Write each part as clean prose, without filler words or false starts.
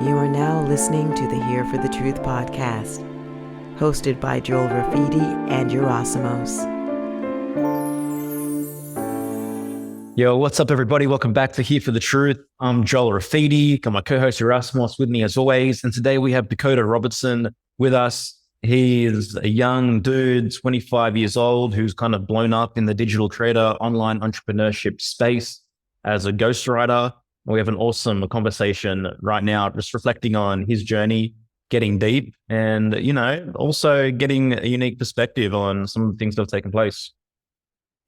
You are now listening to the Here for the Truth podcast, hosted by Joel Rafidi and Yerasimos. Yo, what's up, everybody? Welcome back to Here for the Truth. I'm Joel Rafidi, got my co-host Yerasimos with me as always, and today we have Dakota Robertson with us. He is a young dude, 25 years old, who's kind of blown up in the digital creator, online entrepreneurship space as a ghostwriter. We have an awesome conversation right now, just reflecting on his journey, getting deep, and, also getting a unique perspective on some of the things that have taken place.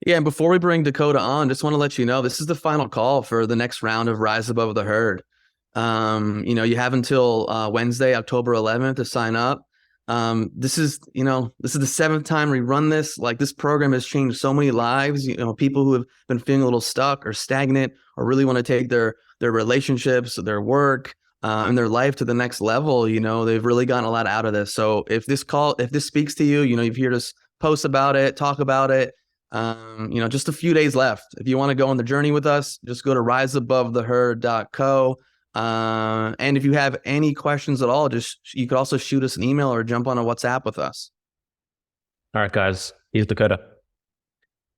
Yeah, and before we bring Dakota on, just want to let you know, this is the final call for the next round of Rise Above the Herd. You have until Wednesday, October 11th to sign up. This is the seventh time we run this. Like, this program has changed so many lives. People who have been feeling a little stuck or stagnant or really want to take their relationships, their work, and their life to the next level. They've really gotten a lot out of this. So if this speaks to you, you've heard us post about it, talk about it. Just a few days left. If you want to go on the journey with us, just go to riseabovetheherd.co. And if you have any questions at all, you could also shoot us an email or jump on a WhatsApp with us. All right, guys, here's Dakota.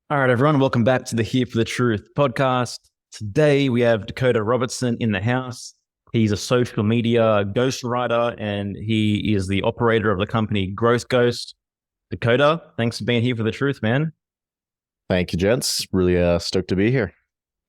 All right, everyone, welcome back to the Here for the Truth podcast. Today we have Dakota Robertson in the house. He's a social media ghostwriter, and he is the operator of the company Growth Ghost. Dakota, thanks for being here for the truth, man. Thank you, gents. Really stoked to be here.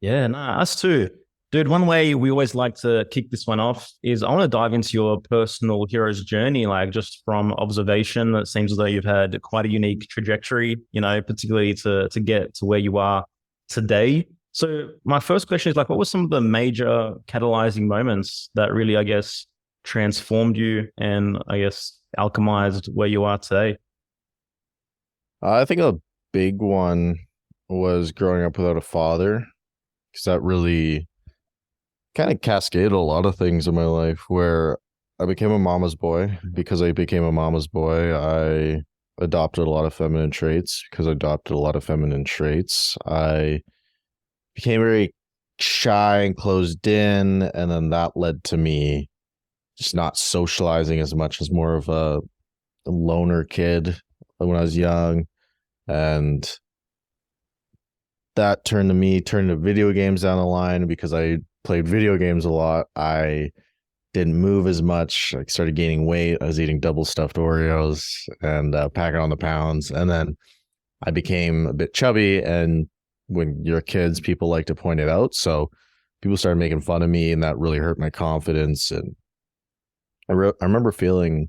Yeah, us too. Dude, one way we always like to kick this one off is I want to dive into your personal hero's journey, like just from observation. It seems as though you've had quite a unique trajectory, particularly to get to where you are today. So my first question is, what were some of the major catalyzing moments that really, transformed you and, alchemized where you are today? I think a big one was growing up without a father, because that really kind of cascaded a lot of things in my life, where I became a mama's boy. Because I became a mama's boy, I adopted a lot of feminine traits. Because I adopted a lot of feminine traits, I became very shy and closed in, and then that led to me just not socializing as much, as more of a loner kid when I was young. And that turned to video games down the line. Because I played video games a lot, I didn't move as much. I started gaining weight. I was eating double stuffed Oreos and packing on the pounds. And then I became a bit chubby. And when you're kids, people like to point it out. So people started making fun of me, and that really hurt my confidence. And I remember feeling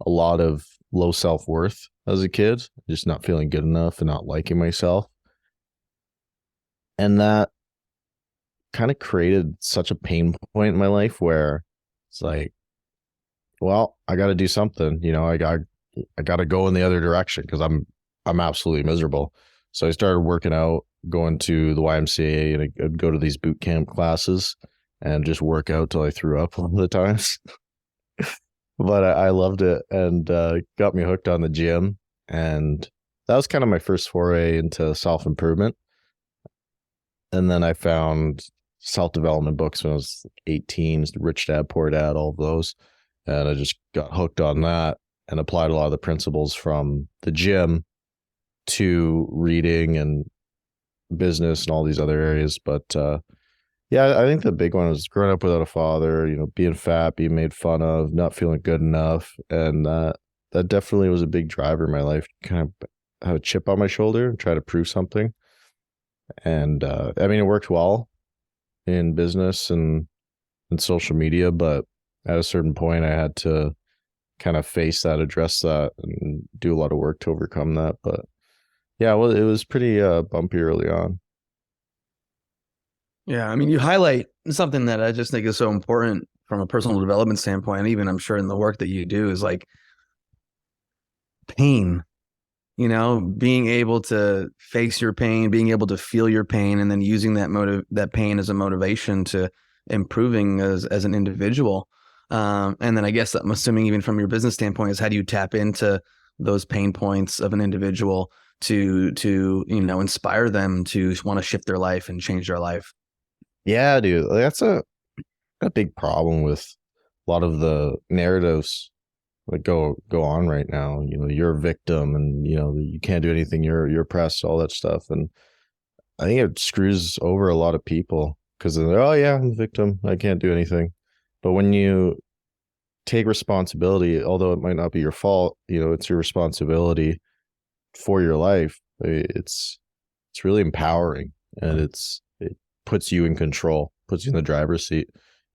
a lot of low self-worth as a kid, just not feeling good enough and not liking myself. And that kind of created such a pain point in my life, where it's like, well, I got to do something. I got to go in the other direction, because I'm absolutely miserable. So I started working out, going to the YMCA, and I'd go to these boot camp classes and just work out till I threw up all the times. But I loved it, and got me hooked on the gym. And that was kind of my first foray into self-improvement. And then I found self-development books when I was 18, Rich Dad, Poor Dad, all of those. And I just got hooked on that and applied a lot of the principles from the gym to reading and business and all these other areas. But I think the big one was growing up without a father, being fat, being made fun of, not feeling good enough. And that definitely was a big driver in my life, kind of have a chip on my shoulder and try to prove something. And it worked well in business and in social media, but at a certain point I had to kind of face that, address that, and do a lot of work to overcome that. But yeah, well, it was pretty bumpy early on. Yeah, you highlight something that I just think is so important from a personal development standpoint, and even I'm sure in the work that you do, is like pain. Being able to face your pain, being able to feel your pain, and then using that pain as a motivation to improving as an individual. And then I guess I'm assuming, even from your business standpoint, is how do you tap into those pain points of an individual to inspire them to want to shift their life and change their life? Yeah, dude, that's a big problem with a lot of the narratives that go on right now. You know, you're a victim, and you know you can't do anything. You're oppressed, all that stuff, and I think it screws over a lot of people because they're like, oh yeah, I'm a victim. I can't do anything. But when you take responsibility, although it might not be your fault, you know, it's your responsibility for your life. It's really empowering, and it puts you in control, puts you in the driver's seat.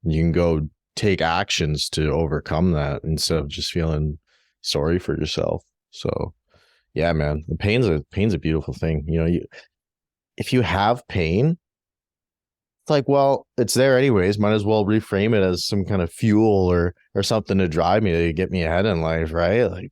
You can go take actions to overcome that instead of just feeling sorry for yourself. So yeah, man, the pain's a beautiful thing. You know, if you have pain, it's like, well, it's there anyways. Might as well reframe it as some kind of fuel or something to drive me, to get me ahead in life, right? Like,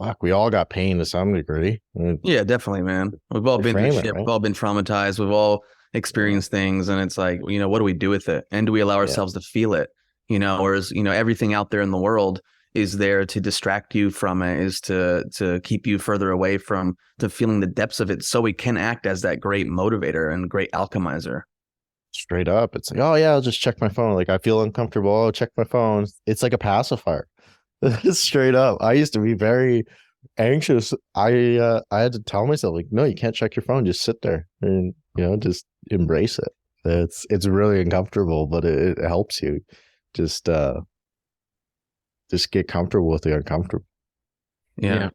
fuck, we all got pain to some degree. Yeah, definitely, man. We've all been through shit. Right? We've all been traumatized. We've all experienced things, and it's like, you know, what do we do with it? And do we allow ourselves to feel it? You know, or is, you know, everything out there in the world is there to distract you from it, is to keep you further away from to feeling the depths of it, so we can act as that great motivator and great alchemizer. Straight up, it's like, oh yeah, I'll just check my phone. Like I feel uncomfortable, I'll check my phone. It's like a pacifier. Straight up. I used to be very anxious. I had to tell myself, like, no, you can't check your phone. Just sit there and, you know, just embrace it. It's really uncomfortable, but it helps you. Just get comfortable with the uncomfortable. Yeah.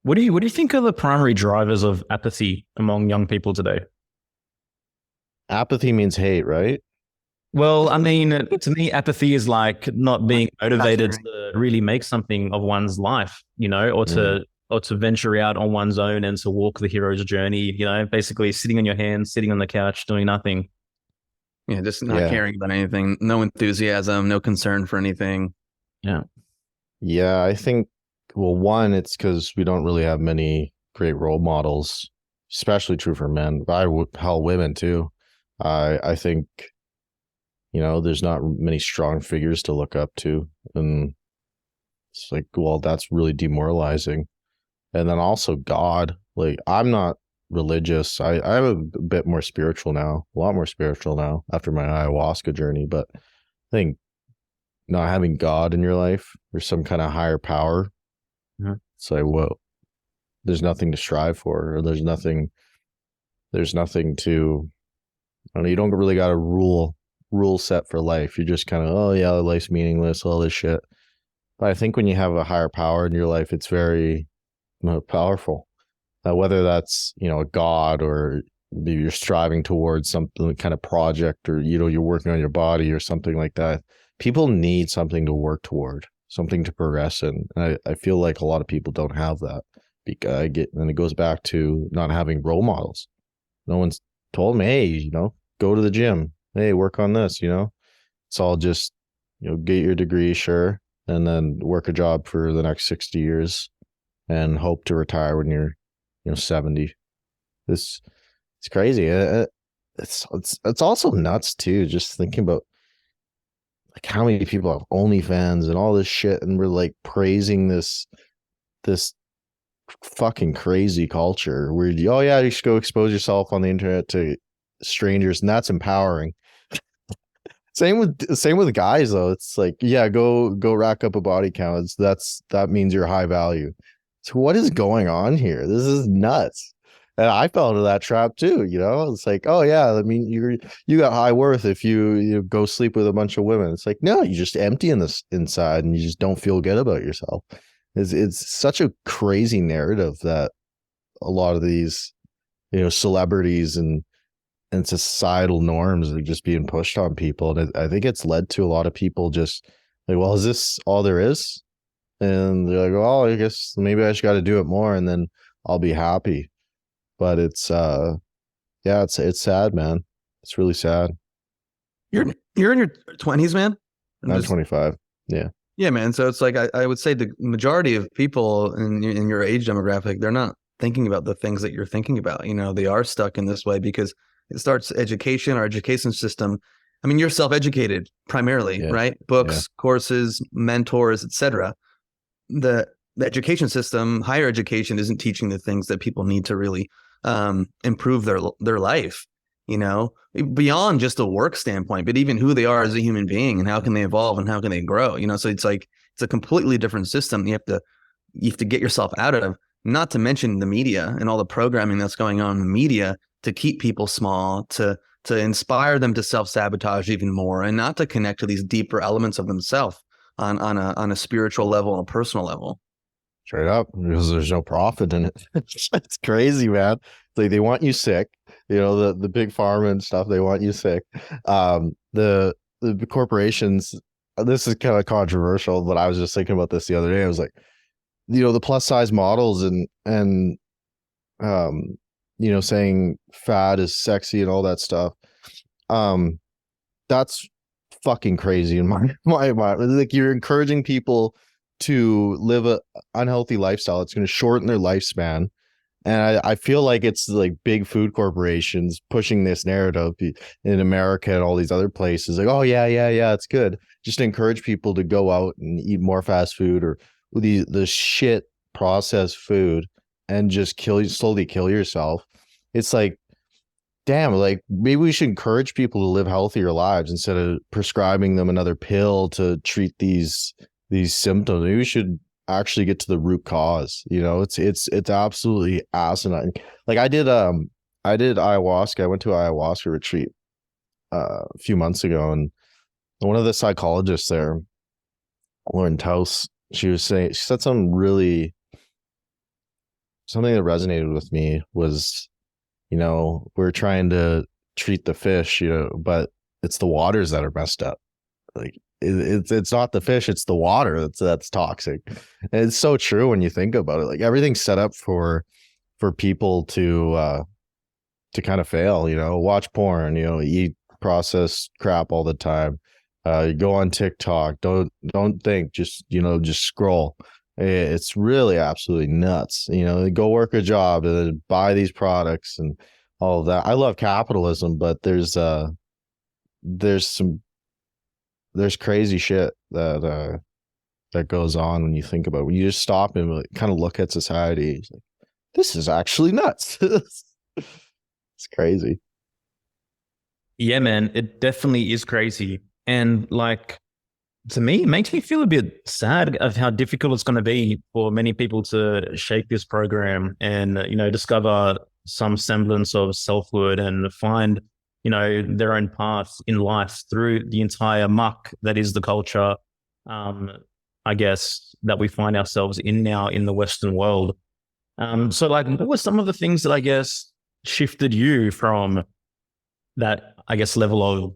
What do you think are the primary drivers of apathy among young people today? Apathy means hate, right? Well, I mean, to me, apathy is like not being motivated to really make something of one's life, you know, or to venture out on one's own and to walk the hero's journey, you know, basically sitting on your hands, sitting on the couch, doing nothing. Yeah, just not caring about anything, no enthusiasm, no concern for anything. Yeah. Yeah, I think, well, one, it's because we don't really have many great role models, especially true for men, hell, women too. I think, you know, there's not many strong figures to look up to. And it's like, well, that's really demoralizing. And then also God, like, I'm not religious. I'm a bit more spiritual now, a lot more spiritual now after my ayahuasca journey. But I think not having God in your life or some kind of higher power, it's like, whoa, there's nothing to strive for, or there's nothing to, I don't know, you don't really got a rule set for life. You're just kind of, oh yeah, life's meaningless, all this shit. But I think when you have a higher power in your life, it's very powerful. Whether that's, you know, a God, or maybe you're striving towards something kind of project, or, you know, you're working on your body or something like that. People need something to work toward, something to progress in. And I feel like a lot of people don't have that. And it goes back to not having role models. No one's told me, hey, you know, go to the gym. Hey, work on this, you know. It's all just, you know, get your degree, sure, and then work a job for the next 60 years and hope to retire when you're, you know, 70. It's crazy. It's also nuts too, just thinking about like how many people have OnlyFans and all this shit, and we're like praising this fucking crazy culture where, oh yeah, you should go expose yourself on the internet to strangers, and that's empowering. Same with guys though. It's like, yeah, go rack up a body count. That means you're high value. So what is going on here? This is nuts. And I fell into that trap too, you know. It's like, oh yeah, I mean, you got high worth if you go sleep with a bunch of women. It's like, no, you just empty in this inside, and you just don't feel good about yourself. It's such a crazy narrative that a lot of these, you know, celebrities and societal norms are just being pushed on people. And I think it's led to a lot of people just like, well, is this all there is? And they're like, well, I guess maybe I just got to do it more, and then I'll be happy. But it's sad, man. It's really sad. You're in your 20s, man? I'm 25. Yeah. Yeah, man. So it's like, I would say the majority of people in your age demographic, they're not thinking about the things that you're thinking about. You know, they are stuck in this way because it starts our education system. I mean, you're self-educated primarily, right? Books, courses, mentors, etc. The education system, higher education, isn't teaching the things that people need to really improve their life. beyond just a work standpoint, but even who they are as a human being and how can they evolve and how can they grow, so it's like, it's a completely different system you have to get yourself out of, not to mention the media and all the programming that's going on in the media to keep people small, to inspire them to self-sabotage even more and not to connect to these deeper elements of themselves on a spiritual level and a personal level. Straight up, because there's no profit in it. It's crazy, man. Like, they want you sick, the big pharma and stuff, they want you sick. The corporations, this is kind of controversial, but I was just thinking about this the other day. I was like, the plus size models and saying fat is sexy and all that stuff. That's fucking crazy in my mind. Like, you're encouraging people to live a unhealthy lifestyle. It's going to shorten their lifespan. And I feel like it's like big food corporations pushing this narrative in America and all these other places. Like, oh yeah, it's good. Just to encourage people to go out and eat more fast food or the shit processed food and just slowly kill yourself. It's like, damn, like, maybe we should encourage people to live healthier lives instead of prescribing them another pill to treat these symptoms. Maybe we should actually get to the root cause. It's absolutely asinine. Like, I did ayahuasca. I went to an ayahuasca retreat a few months ago, and one of the psychologists there, Lauren Taus, she said something that resonated with me was, we're trying to treat the fish, but it's the waters that are messed up. Like, it's not the fish, it's the water that's toxic. And it's so true when you think about it. Like, everything's set up for people to kind of fail, watch porn, eat processed crap all the time, go on TikTok, don't think, just scroll. It's really absolutely nuts. Go work a job and then buy these products and all of that. I love capitalism, but there's crazy shit that goes on when you think about it. When you just stop and kind of look at society, it's like, this is actually nuts. It's crazy. Yeah, man, it definitely is crazy. And like, to me, it makes me feel a bit sad of how difficult it's going to be for many people to shake this program and, discover some semblance of selfhood and find, their own path in life through the entire muck that is the culture, I guess, that we find ourselves in now in the Western world. So like, what were some of the things that I guess shifted you from that, I guess, level of,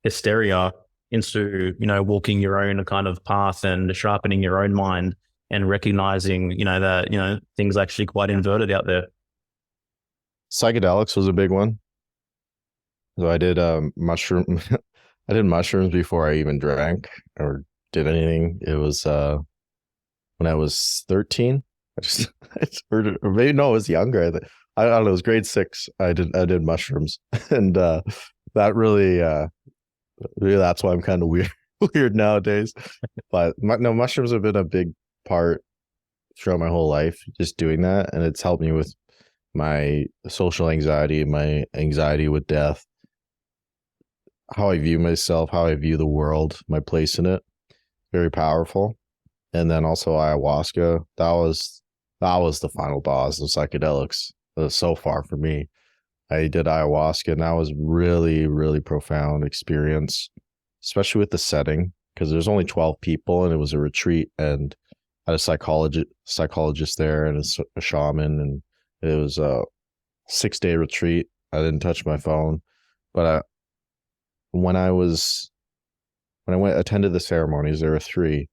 hysteria into, walking your own kind of path and sharpening your own mind and recognizing, that, things are actually quite inverted out there? Psychedelics was a big one. So I did mushroom. I did mushrooms before I even drank or did anything. It was when I was 13. I just heard it, or maybe no, I was younger. I don't know. It was grade 6. I did mushrooms, and that really, that's why I'm kind of weird nowadays. But no, mushrooms have been a big part throughout my whole life. Just doing that, and it's helped me with my social anxiety, my anxiety with death, how I view myself, how I view the world, my place in it. Very powerful. And then also ayahuasca. That was the final boss of psychedelics so far for me. I did ayahuasca, and that was really, really profound experience, especially with the setting, because there's only 12 people and it was a retreat, and I had a psychologist there and a shaman, and it was a 6-day retreat. I didn't touch my phone, but when I attended the ceremonies, there were 3.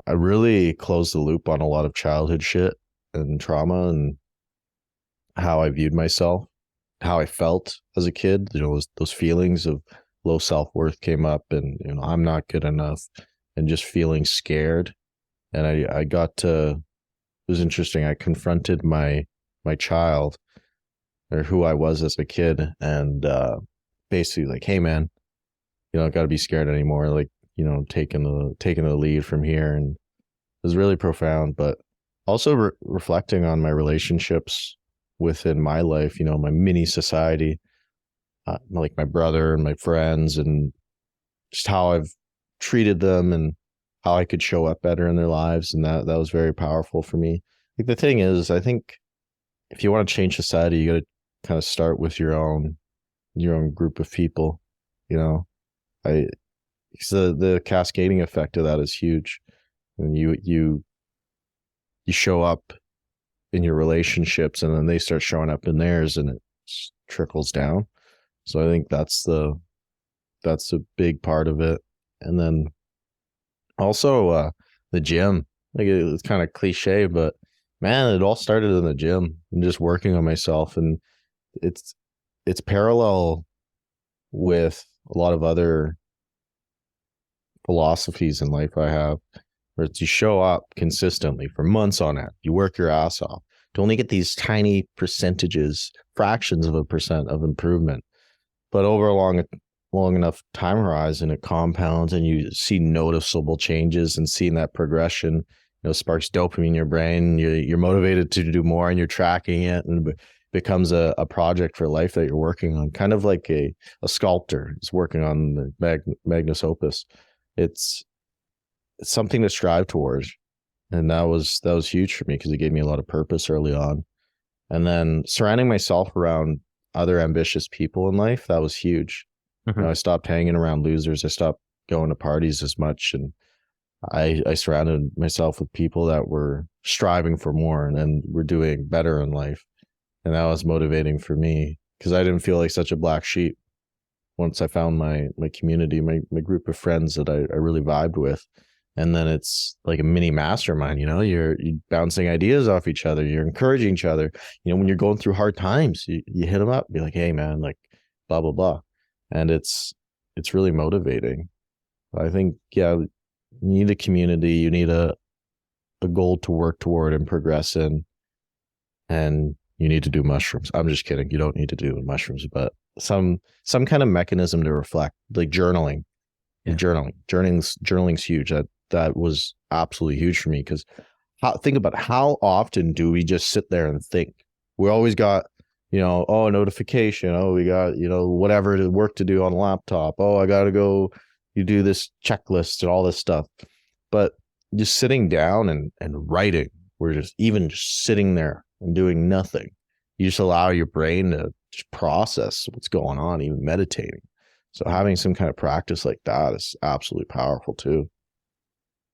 I really closed the loop on a lot of childhood shit and trauma and how I viewed myself, how I felt as a kid. Those feelings of low self-worth came up, and I'm not good enough, and just feeling scared. And I got to, it was interesting. I confronted my child, or who I was as a kid, and basically like, hey man, you don't got to be scared anymore. Like, taking the lead from here. And it was really profound, but also reflecting on my relationships within my life, my mini society, like my brother and my friends, and just how I've treated them and how I could show up better in their lives. And that was very powerful for me. Like, the thing is, I think if you want to change society, you got to kind of start with your own group of people, you know. Because the cascading effect of that is huge. And you show up in your relationships, and then they start showing up in theirs, and it trickles down. So I think that's a big part of it. And then also the gym. Like, it's kind of cliche, but man, it all started in the gym and just working on myself. And it's parallel with a lot of other philosophies in life I have, where it's you show up consistently for months on end, you work your ass off to only get these tiny percentages, fractions of a percent of improvement. But over a long enough time horizon, it compounds, and you see noticeable changes, and seeing that progression, sparks dopamine in your brain. You're motivated to do more, and you're tracking it, and it becomes a project for life that you're working on, kind of like a sculptor is working on the magnus opus. It's something to strive towards. And that was huge for me, because it gave me a lot of purpose early on. And then surrounding myself around other ambitious people in life, that was huge. Mm-hmm. I stopped hanging around losers. I stopped going to parties as much. And I surrounded myself with people that were striving for more and were doing better in life. And that was motivating for me, because I didn't feel like such a black sheep once I found my community, my group of friends that I really vibed with. And then it's like a mini mastermind, you're bouncing ideas off each other. You're encouraging each other. When you're going through hard times, you hit them up, be like, hey man, like blah, blah, blah. And it's really motivating. I think, you need a community, you need a goal to work toward and progress in, and you need to do mushrooms. I'm just kidding. You don't need to do mushrooms, but some kind of mechanism to reflect, like journaling. Yeah. Journaling's huge. That was absolutely huge for me, because think about how often do we just sit there and think? We always got, a notification. We got, whatever work to do on a laptop. I got to go, you do this checklist and all this stuff. But just sitting down and writing, we're just sitting there and doing nothing. You just allow your brain to just process what's going on, even meditating. So having some kind of practice like that is absolutely powerful too.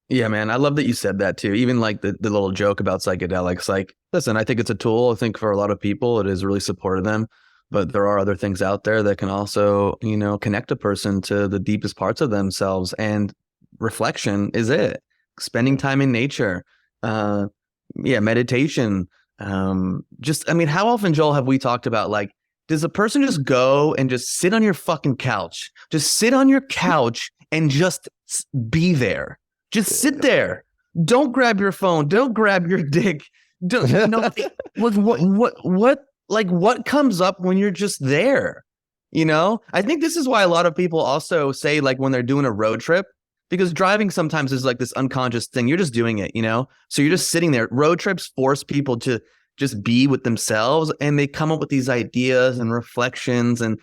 Yeah, man. I love that you said that too. Even like the little joke about psychedelics, like, listen, I think it's a tool. I think for a lot of people, it has really supported them. But there are other things out there that can also, connect a person to the deepest parts of themselves. And reflection is it. Spending time in nature. Meditation. How often, Joel, have we talked about, like, does a person just go and just sit on your fucking couch? Just sit on your couch and just be there. Just sit there. Don't grab your phone. Don't grab your dick. What comes up when you're just there? I think this is why a lot of people also say, like, when they're doing a road trip, because driving sometimes is like this unconscious thing. You're just doing it, so you're just sitting there. Road trips force people to just be with themselves, and they come up with these ideas and reflections and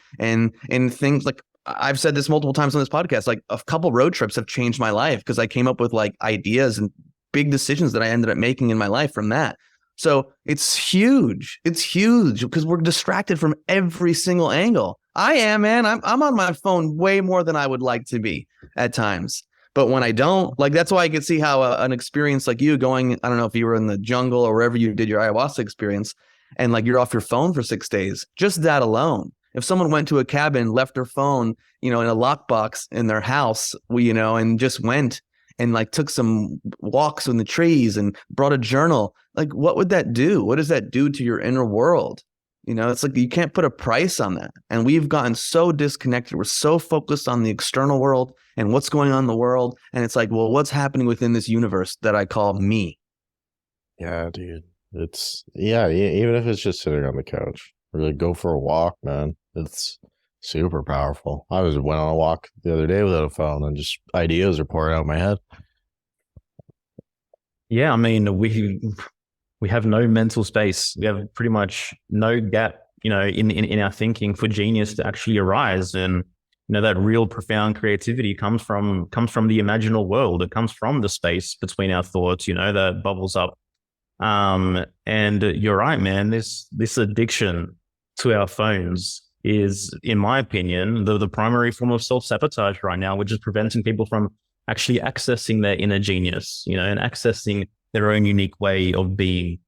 things. Like, I've said this multiple times on this podcast, like, a couple road trips have changed my life, because I came up with like ideas and big decisions that I ended up making in my life from that. So it's huge. It's huge, because we're distracted from every single angle. I am, man. I'm on my phone way more than I would like to be at times. But when I don't, like, that's why I could see how an experience like you going, I don't know if you were in the jungle or wherever you did your ayahuasca experience, and like you're off your phone for 6 days, just that alone. If someone went to a cabin, left their phone, in a lockbox in their house, and just went and like took some walks in the trees and brought a journal, like, what would that do? What does that do to your inner world? It's like you can't put a price on that. And we've gotten so disconnected. We're so focused on the external world and what's going on in the world. And it's like, well, what's happening within this universe that I call me? Yeah, dude. Even if it's just sitting on the couch, really go for a walk, man. It's super powerful. I went on a walk the other day without a phone, and just ideas are pouring out of my head. Yeah, I mean, we have no mental space. We have pretty much no gap in our thinking for genius to actually arise. And that real profound creativity comes from the imaginal world. It comes from the space between our thoughts, that bubbles up. And you're right, man. This addiction to our phones is, in my opinion, the primary form of self-sabotage right now, which is preventing people from actually accessing their inner genius, and accessing their own unique way of being.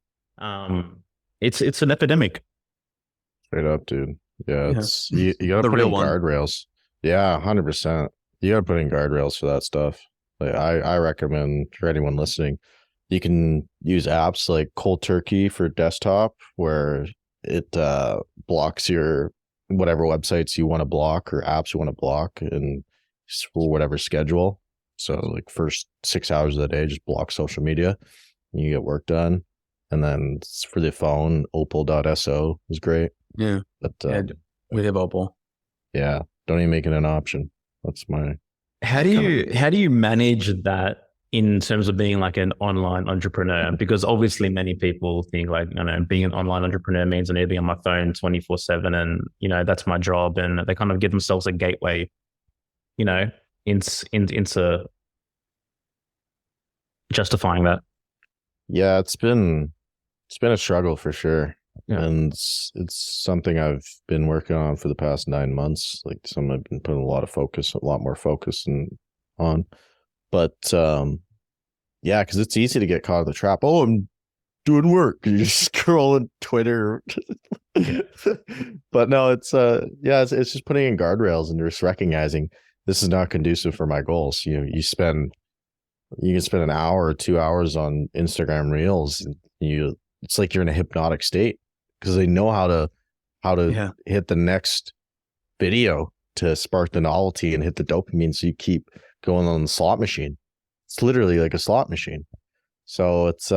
It's an epidemic. Straight up, dude. Yeah, it's you gotta The put real in one. guardrails. Yeah, 100%. You gotta put in guardrails for that stuff. Like, I recommend for anyone listening, you can use apps like Cold Turkey for desktop, where it blocks your whatever websites you want to block or apps you want to block, and for whatever schedule. So like first 6 hours of the day, just block social media, and you get work done. And then for the phone, opal.so is great. Yeah. But We have Opal. yeah, don't even make it an option. That's my. How do you manage that in terms of being like an online entrepreneur? Because obviously many people think like, being an online entrepreneur means I need to be on my phone 24/7 and, that's my job. And they kind of give themselves a gateway, into justifying that. Yeah, it's been a struggle for sure. Yeah. And it's something I've been working on for the past 9 months. Like something I've been putting a lot more focus on. But yeah, because it's easy to get caught in the trap. Oh, I'm doing work. You just scrolling Twitter. But no, it's just putting in guardrails and just recognizing this is not conducive for my goals. You can spend an hour or 2 hours on Instagram Reels, and it's like you're in a hypnotic state because they know how to hit the next video to spark the novelty and hit the dopamine. So you keep going on the slot machine. It's literally like a slot machine. So it's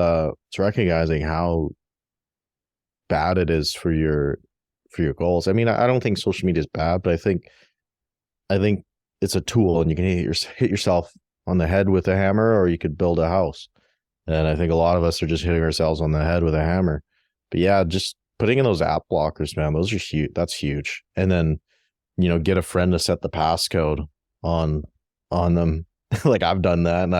recognizing how bad it is for your goals. I mean, I don't think social media is bad, but I think it's a tool, and you can hit yourself on the head with a hammer, or you could build a house. And I think a lot of us are just hitting ourselves on the head with a hammer. But yeah, just putting in those app blockers, man, those are huge. That's huge. And then, get a friend to set the passcode on them. Like I've done that, and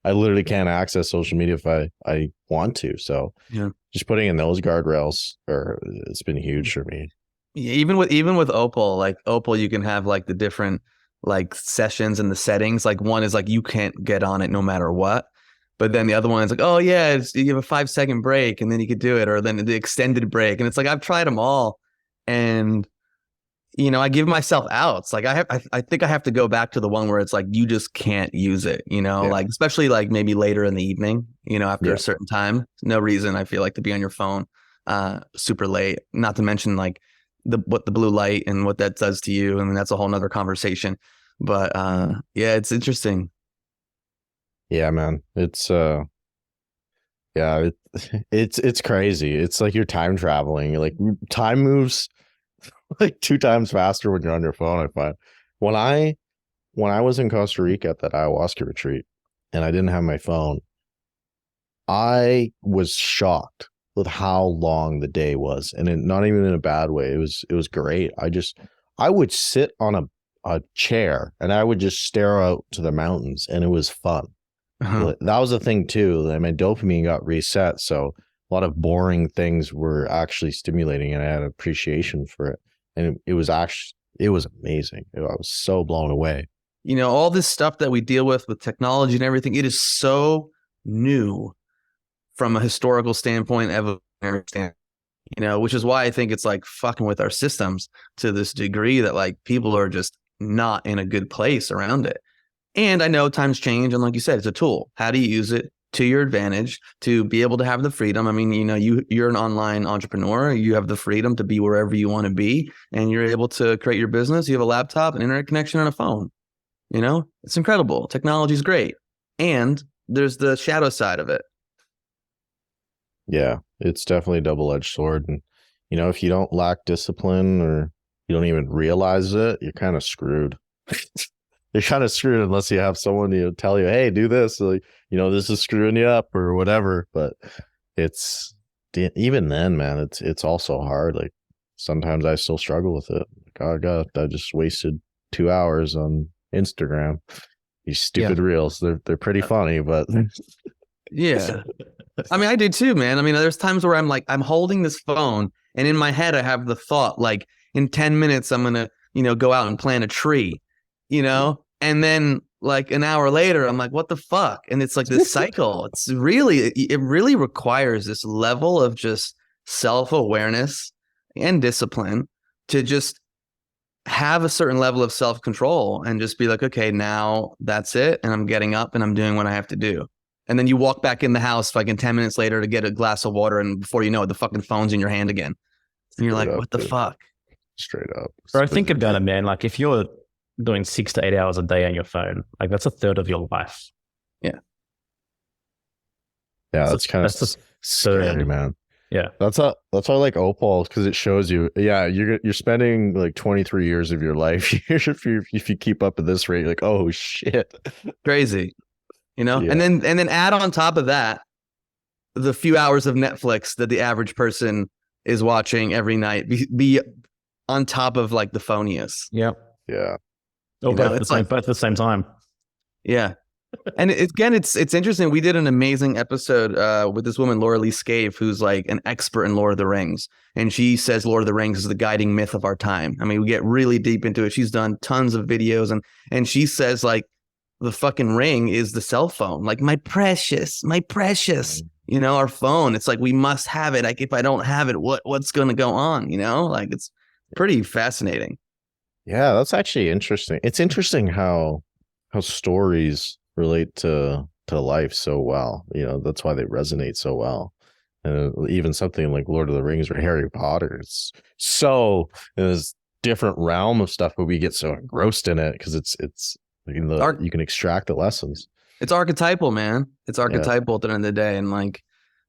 I literally can't access social media if I want to. So yeah, just putting in those guardrails, it's been huge for me. Yeah, even with Opal, like Opal, you can have like the different like sessions and the settings. Like one is like you can't get on it no matter what. But then the other one is like, oh yeah, you have a 5-second break and then you could do it, or then the extended break. And it's like I've tried them all, and I give myself outs. Like I think I have to go back to the one where it's like you just can't use it. Like especially like maybe later in the evening. After a certain time, no reason I feel like to be on your phone super late. Not to mention like what the blue light and what that does to you. I mean, that's a whole nother conversation. But yeah, it's interesting. Yeah, man. It's it's crazy. It's like you're time traveling. Like time moves like 2 times faster when you're on your phone, I find. When I was in Costa Rica at that ayahuasca retreat and I didn't have my phone, I was shocked with how long the day was, and not even in a bad way. It was great. I would sit on a chair and I would just stare out to the mountains, and it was fun. Uh-huh. That was the thing too. My dopamine got reset, so a lot of boring things were actually stimulating, and I had appreciation for it. And it was amazing. I was so blown away. All this stuff that we deal with technology and everything, it is so new from a historical standpoint, evolutionary standpoint, which is why I think it's like fucking with our systems to this degree that like people are just not in a good place around it. And I know times change. And like you said, it's a tool. How do you use it to your advantage to be able to have the freedom? I mean, you're an online entrepreneur. You have the freedom to be wherever you want to be, and you're able to create your business. You have a laptop, an internet connection, and a phone. It's incredible. Technology is great. And there's the shadow side of it. Yeah, it's definitely a double-edged sword. And, if you don't lack discipline or you don't even realize it, you're kind of screwed. You're kind of screwed unless you have someone tell you, hey, do this. Like, this is screwing you up or whatever. But it's even then, man, it's also hard. Like sometimes I still struggle with it. Like, oh god, I just wasted 2 hours on Instagram. These stupid reels. They're pretty funny, but Yeah. I mean, I do too, man. I mean, there's times where I'm like, I'm holding this phone and in my head, I have the thought like in 10 minutes, I'm going to, go out and plant a tree, and then like an hour later, I'm like, what the fuck? And it's like this cycle. It really requires this level of just self-awareness and discipline to just have a certain level of self-control and just be like, okay, now that's it. And I'm getting up and I'm doing what I have to do. And then you walk back in the house like in 10 minutes later to get a glass of water. And before you know it, the fucking phone's in your hand again. And you're like, what the fuck? Straight up. Bro, think about it, man. Like if you're doing 6 to 8 hours a day on your phone, like that's a third of your life. Yeah. Yeah, that's kind of scary, man. Yeah. That's why I like Opal, because it shows you, you're spending like 23 years of your life if you keep up at this rate, like, oh shit. Crazy. And then add on top of that the few hours of Netflix that the average person is watching every night be on top of like the phonius. Yeah. Yeah. Oh, both at the same time. Yeah. And again, it's interesting. We did an amazing episode with this woman, Laura Lee Scave, who's like an expert in Lord of the Rings. And she says Lord of the Rings is the guiding myth of our time. I mean, we get really deep into it. She's done tons of videos and she says like the fucking ring is the cell phone. Like my precious, our phone. It's like we must have it. Like if I don't have it, what's going to go on? Like it's pretty fascinating. Yeah, that's actually interesting. It's interesting how stories relate to life so well. That's why they resonate so well. And even something like Lord of the Rings or Harry Potter, it's so in this different realm of stuff, but we get so engrossed in it because it's you can extract the lessons. It's archetypal, man. It's archetypal at the end of the day, and like,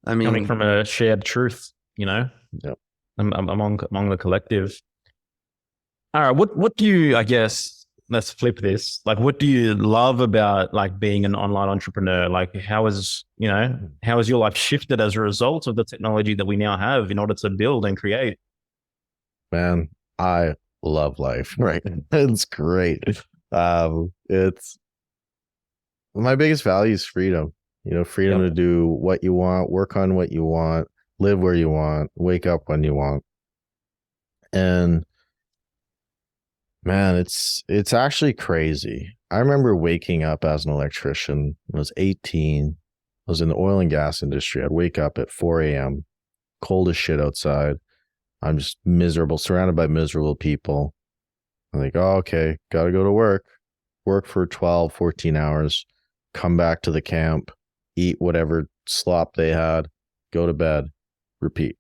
I mean, coming from a shared truth, Yep. among the collective. All right, what do you? I guess let's flip this. Like, what do you love about like being an online entrepreneur? Like, how has your life shifted as a result of the technology that we now have in order to build and create? Man, I love life. Right, it's great. It's my biggest value is freedom. Freedom to do what you want, work on what you want, live where you want, wake up when you want. And man, it's actually crazy. I remember waking up as an electrician. I was 18. I was in the oil and gas industry. I'd wake up at 4 a.m., cold as shit outside. I'm just miserable, surrounded by miserable people. I'm like, oh, okay, got to go to work for 12, 14 hours, come back to the camp, eat whatever slop they had, go to bed, repeat.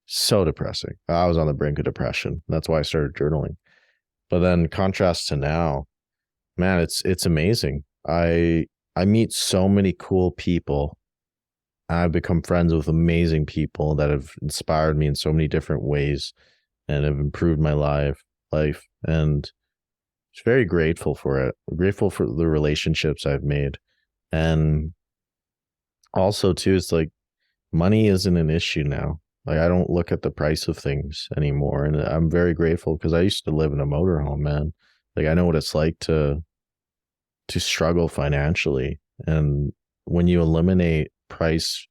So depressing. I was on the brink of depression. That's why I started journaling. But then contrast to now, man, it's amazing. I meet so many cool people. I've become friends with amazing people that have inspired me in so many different ways and have improved my life. And just very grateful for it. Grateful for the relationships I've made. And also too, it's like money isn't an issue now. Like I don't look at the price of things anymore. And I'm very grateful because I used to live in a motorhome, man. Like I know what it's like to struggle financially. And when you eliminate price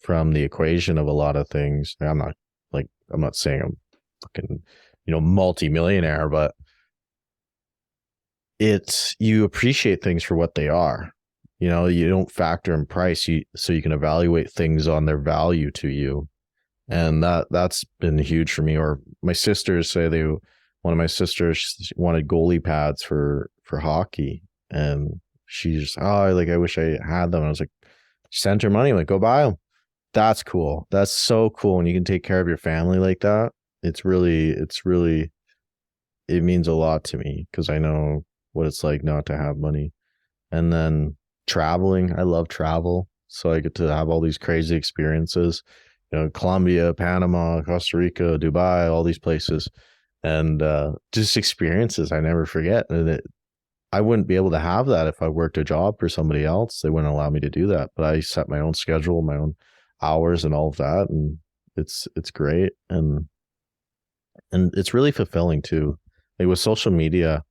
from the equation of a lot of things, I'm not saying I'm fucking, multi-millionaire, but you appreciate things for what they are. You don't factor in price, so you can evaluate things on their value to you. And that's been huge for me. Or my sisters say one of my sisters wanted goalie pads for hockey, and she's I wish I had them. I was like, send her money, like go buy them. That's cool. That's so cool. And you can take care of your family like that. It means a lot to me because I know what it's like not to have money. And then traveling, I love travel. So I get to have all these crazy experiences, Colombia, Panama, Costa Rica, Dubai, all these places, and just experiences I never forget. And I wouldn't be able to have that if I worked a job for somebody else. They wouldn't allow me to do that, but I set my own schedule, my own hours and all of that. And it's great. And And it's really fulfilling too. Like with social media,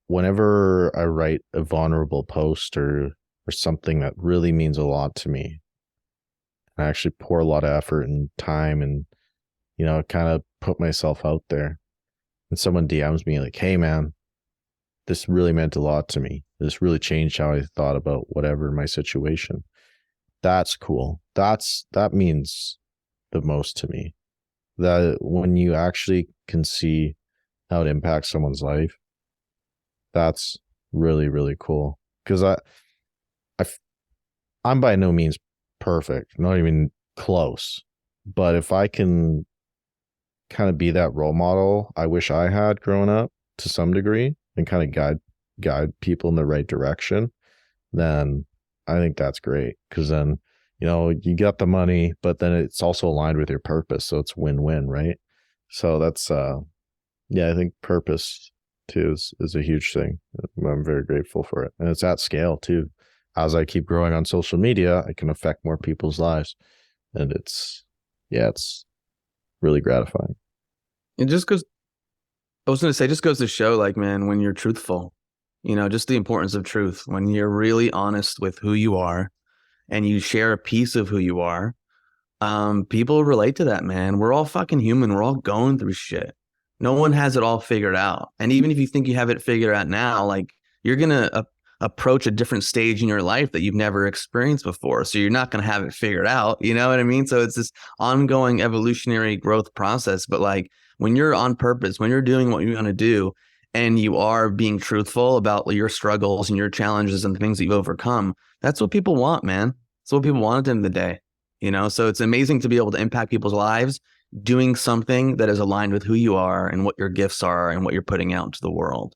whenever I write a vulnerable post or something that really means a lot to me, I actually pour a lot of effort and time and, kind of put myself out there. And someone DMs me like, hey man, this really meant a lot to me. This really changed how I thought about whatever my situation. That's cool. That means the most to me. That when you actually can see how it impacts someone's life, that's really, really cool. Because I'm by no means perfect, not even close. But if I can kind of be that role model I wish I had growing up to some degree and kind of guide people in the right direction, then I think that's great. Because then, you got the money, but then it's also aligned with your purpose. So it's win-win, right? So that's, I think purpose too is a huge thing. I'm very grateful for it. And it's at scale too. As I keep growing on social media, I can affect more people's lives. And it's really gratifying. It just goes, I was going to say, just goes to show, like, man, when you're truthful, just the importance of truth, when you're really honest with who you are and you share a piece of who you are, people relate to that, man. We're all fucking human. We're all going through shit. No one has it all figured out. And even if you think you have it figured out now, like, you're going to approach a different stage in your life that you've never experienced before. So you're not going to have it figured out. You know what I mean? So it's this ongoing evolutionary growth process. But like, when you're on purpose, when you're doing what you want to do, and you are being truthful about your struggles and your challenges and the things that you've overcome, that's what people want, man. That's what people want at the end of the day. So it's amazing to be able to impact people's lives doing something that is aligned with who you are and what your gifts are and what you're putting out into the world.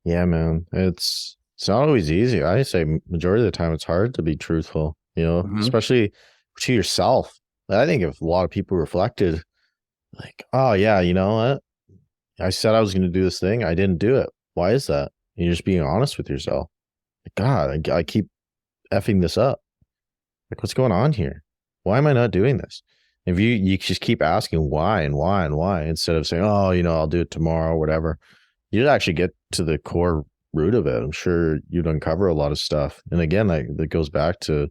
Yeah, man. It's not always easy. I say majority of the time it's hard to be truthful, especially to yourself. I think if a lot of people reflected like, oh yeah, you know what? I said I was going to do this thing. I didn't do it. Why is that? And you're just being honest with yourself. Like, God, I keep effing this up. Like, what's going on here? Why am I not doing this? If you just keep asking why and why and why, instead of saying, oh, I'll do it tomorrow or whatever, you'd actually get to the core root of it. I'm sure you'd uncover a lot of stuff. And again, that goes back to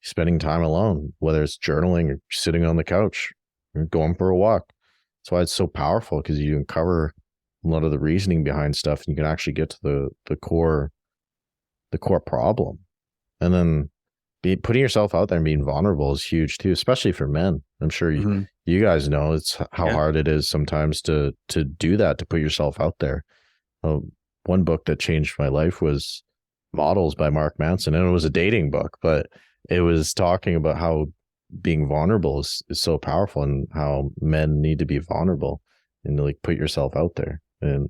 spending time alone, whether it's journaling or sitting on the couch or going for a walk. That's why it's so powerful, because you uncover a lot of the reasoning behind stuff and you can actually get to the core problem. And then putting yourself out there and being vulnerable is huge too, especially for men. I'm sure you guys know it's how hard it is sometimes to do that, to put yourself out there. One book that changed my life was Models by Mark Manson, and it was a dating book, but it was talking about how being vulnerable is so powerful and how men need to be vulnerable and like put yourself out there. And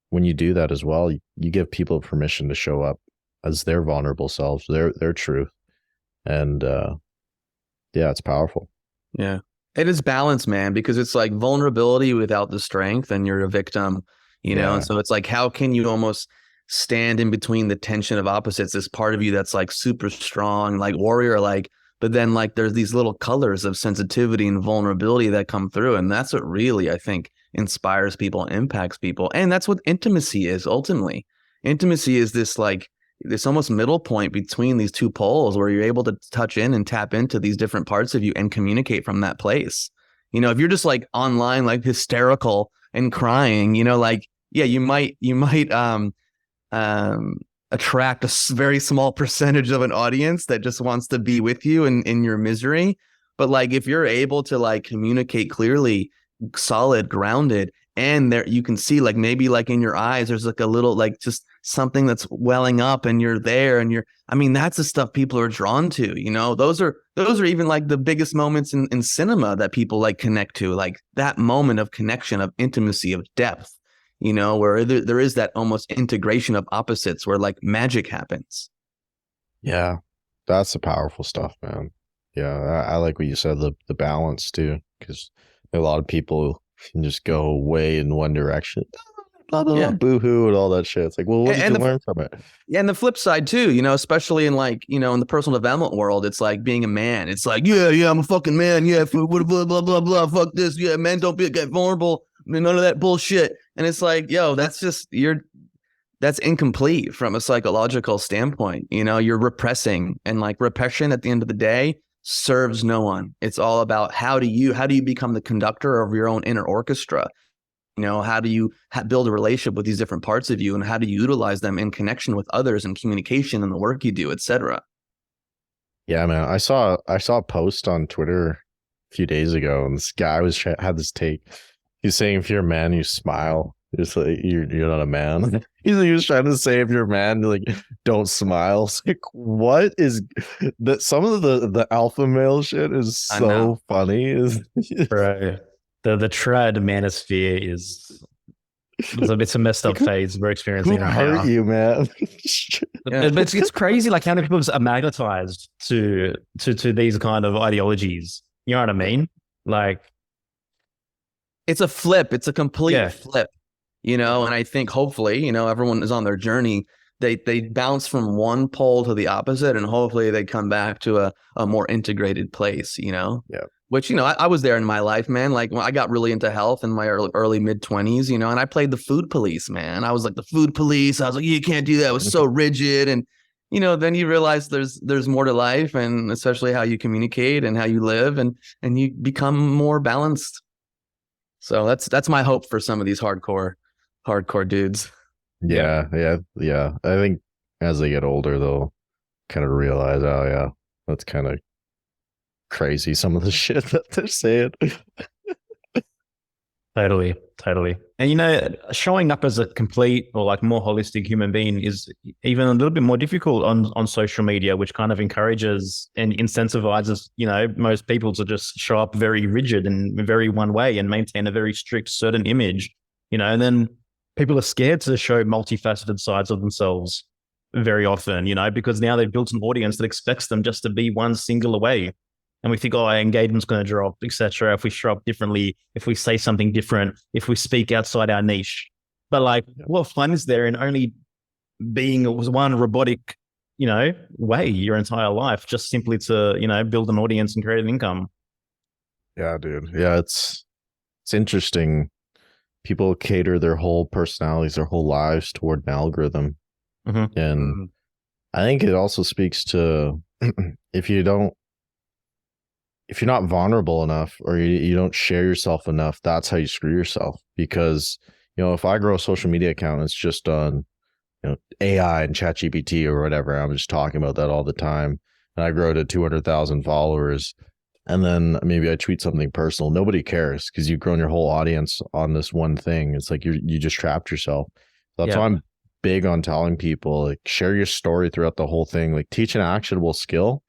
when you do that as well, you give people permission to show up as their vulnerable selves, their truth. And it's powerful. Yeah. It is balance, man, because it's like vulnerability without the strength and you're a victim, and so it's like, how can you almost stand in between the tension of opposites, this part of you that's like super strong, like warrior, like, but then like there's these little colors of sensitivity and vulnerability that come through. And that's what really, I think, inspires people, impacts people. And that's what intimacy is ultimately. Intimacy is this like this almost middle point between these two poles where you're able to touch in and tap into these different parts of you and communicate from that place. If you're just like online, like hysterical and crying, like, yeah, you might attract a very small percentage of an audience that just wants to be with you in your misery. But like, if you're able to like communicate clearly, solid, grounded, and there you can see like maybe like in your eyes, there's like a little like just something that's welling up and you're there and that's the stuff people are drawn to, those are even like the biggest moments in cinema that people like connect to, like that moment of connection, of intimacy, of depth. Where there is that almost integration of opposites where like magic happens. Yeah, that's the powerful stuff, man. Yeah, I like what you said, the balance too, because a lot of people can just go way in one direction. blah, blah, blah, boo-hoo and all that shit. It's like, well, what did you learn from it? And the flip side too, especially in like, in the personal development world, it's like being a man. It's like, yeah, I'm a fucking man. Yeah, blah, blah, blah, blah, blah, fuck this. Yeah, men don't get vulnerable. None of that bullshit. And it's like, yo, that's incomplete from a psychological standpoint. You're repressing, and like repression at the end of the day serves no one. It's all about how do you become the conductor of your own inner orchestra? How do you build a relationship with these different parts of you, and how do you utilize them in connection with others and communication and the work you do, etc. Yeah, man. I saw a post on Twitter a few days ago, and this guy had this take. He's saying, if you're a man, you smile. It's like, you're not a man. He was trying to say, if you're a man, like, don't smile. It's like, what is that? Some of the alpha male shit is so funny. Right. The trad manosphere is it's a messed up phase we're experiencing right now. Who hurt you, man? But it's crazy, like how many people are magnetized to these kind of ideologies. You know what I mean? Like, it's a flip. It's a complete flip. And I think hopefully, everyone is on their journey. They bounce from one pole to the opposite, and hopefully they come back to a more integrated place. Yeah. Which, I was there in my life, man. Like, when I got really into health in my early mid-20s, and I played the food police, man. I was like the food police. I was like, you can't do that. It was so rigid. And, then you realize there's more to life, and especially how you communicate and how you live, and you become more balanced. So that's my hope for some of these hardcore dudes. Yeah. I think as they get older, they'll kind of realize, oh yeah, that's kind of crazy, some of the shit that they're saying. Totally. And showing up as a complete or like more holistic human being is even a little bit more difficult on social media, which kind of encourages and incentivizes most people to just show up very rigid and very one way and maintain a very strict certain image. And then people are scared to show multifaceted sides of themselves very often, because now they've built an audience that expects them just to be one singular way. And we think, our engagement's going to drop, etc. If we show up differently, if we say something different, if we speak outside our niche. But like, what fun is there in only being one robotic, way your entire life, just simply to, build an audience and create an income? Yeah, dude. Yeah, it's interesting. People cater their whole personalities, their whole lives toward an algorithm. Mm-hmm. And I think it also speaks to if you're not vulnerable enough, or you don't share yourself enough, that's how you screw yourself. Because, if I grow a social media account, it's just on, AI and ChatGPT or whatever. I'm just talking about that all the time. And I grow to 200,000 followers. And then maybe I tweet something personal. Nobody cares because you've grown your whole audience on this one thing. It's like you just trapped yourself. That's why I'm big on telling people, like, share your story throughout the whole thing. Like, teach an actionable skill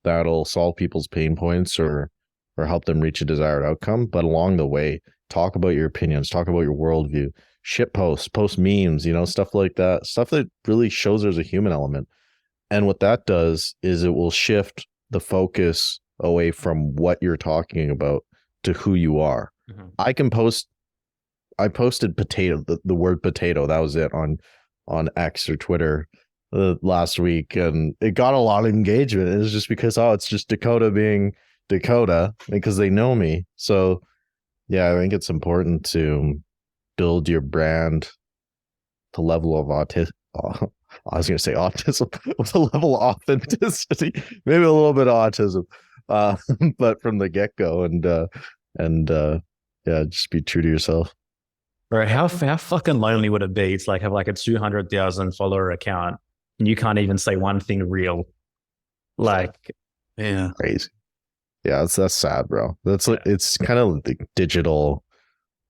that'll solve people's pain points or help them reach a desired outcome. But along the way, talk about your opinions, talk about your worldview, shit post memes, stuff like that, stuff that really shows there's a human element. And what that does is it will shift the focus away from what you're talking about to who you are. Mm-hmm. I posted potato, the word potato, that was it, on X or Twitter last week, and it got a lot of engagement. It was just because, it's just Dakota being Dakota, because they know me. So yeah, I think it's important to build your brand to level of autism. I was going to say autism with a level of authenticity, maybe a little bit of autism, but from the get-go, and just be true to yourself. Right. How fucking lonely would it be to like have like a 200,000 follower account and you can't even say one thing real? Like, yeah, crazy. Yeah, that's sad, bro. That's like, it's kind of like digital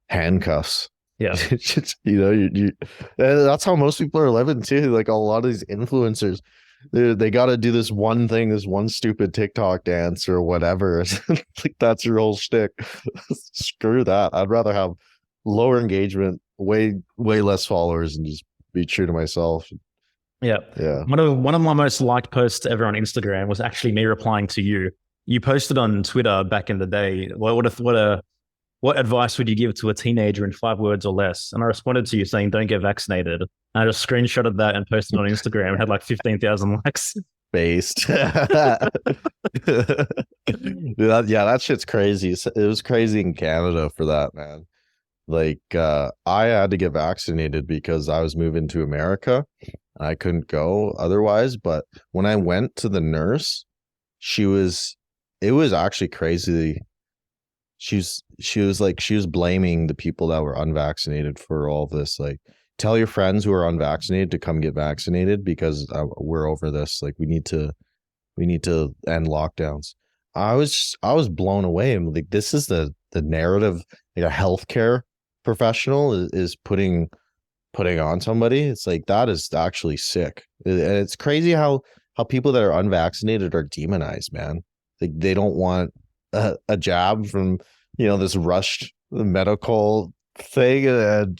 handcuffs. Yeah. you that's how most people are living too. Like, a lot of these influencers, they got to do this one thing, this one stupid TikTok dance or whatever. Like, that's your whole shtick. Screw that. I'd rather have lower engagement, way less followers, and just be true to myself. Yeah. One of my most liked posts ever on Instagram was actually me replying to you. You posted on Twitter back in the day. What what advice would you give to a teenager in 5 words or less? And I responded to you saying, don't get vaccinated. And I just screenshotted that and posted it on Instagram and had like 15,000 likes. Based. That shit's crazy. It was crazy in Canada for that, man. Like, I had to get vaccinated because I was moving to America. I couldn't go otherwise. But when I went to the nurse, it was actually crazy. She was blaming the people that were unvaccinated for all this. Like, tell your friends who are unvaccinated to come get vaccinated because we're over this. Like, we need to end lockdowns. I was blown away. I'm like, this is the narrative like a healthcare professional is putting on somebody. It's like, that is actually sick. And it's crazy how people that are unvaccinated are demonized, man. Like, they don't want a jab from, this rushed medical thing, and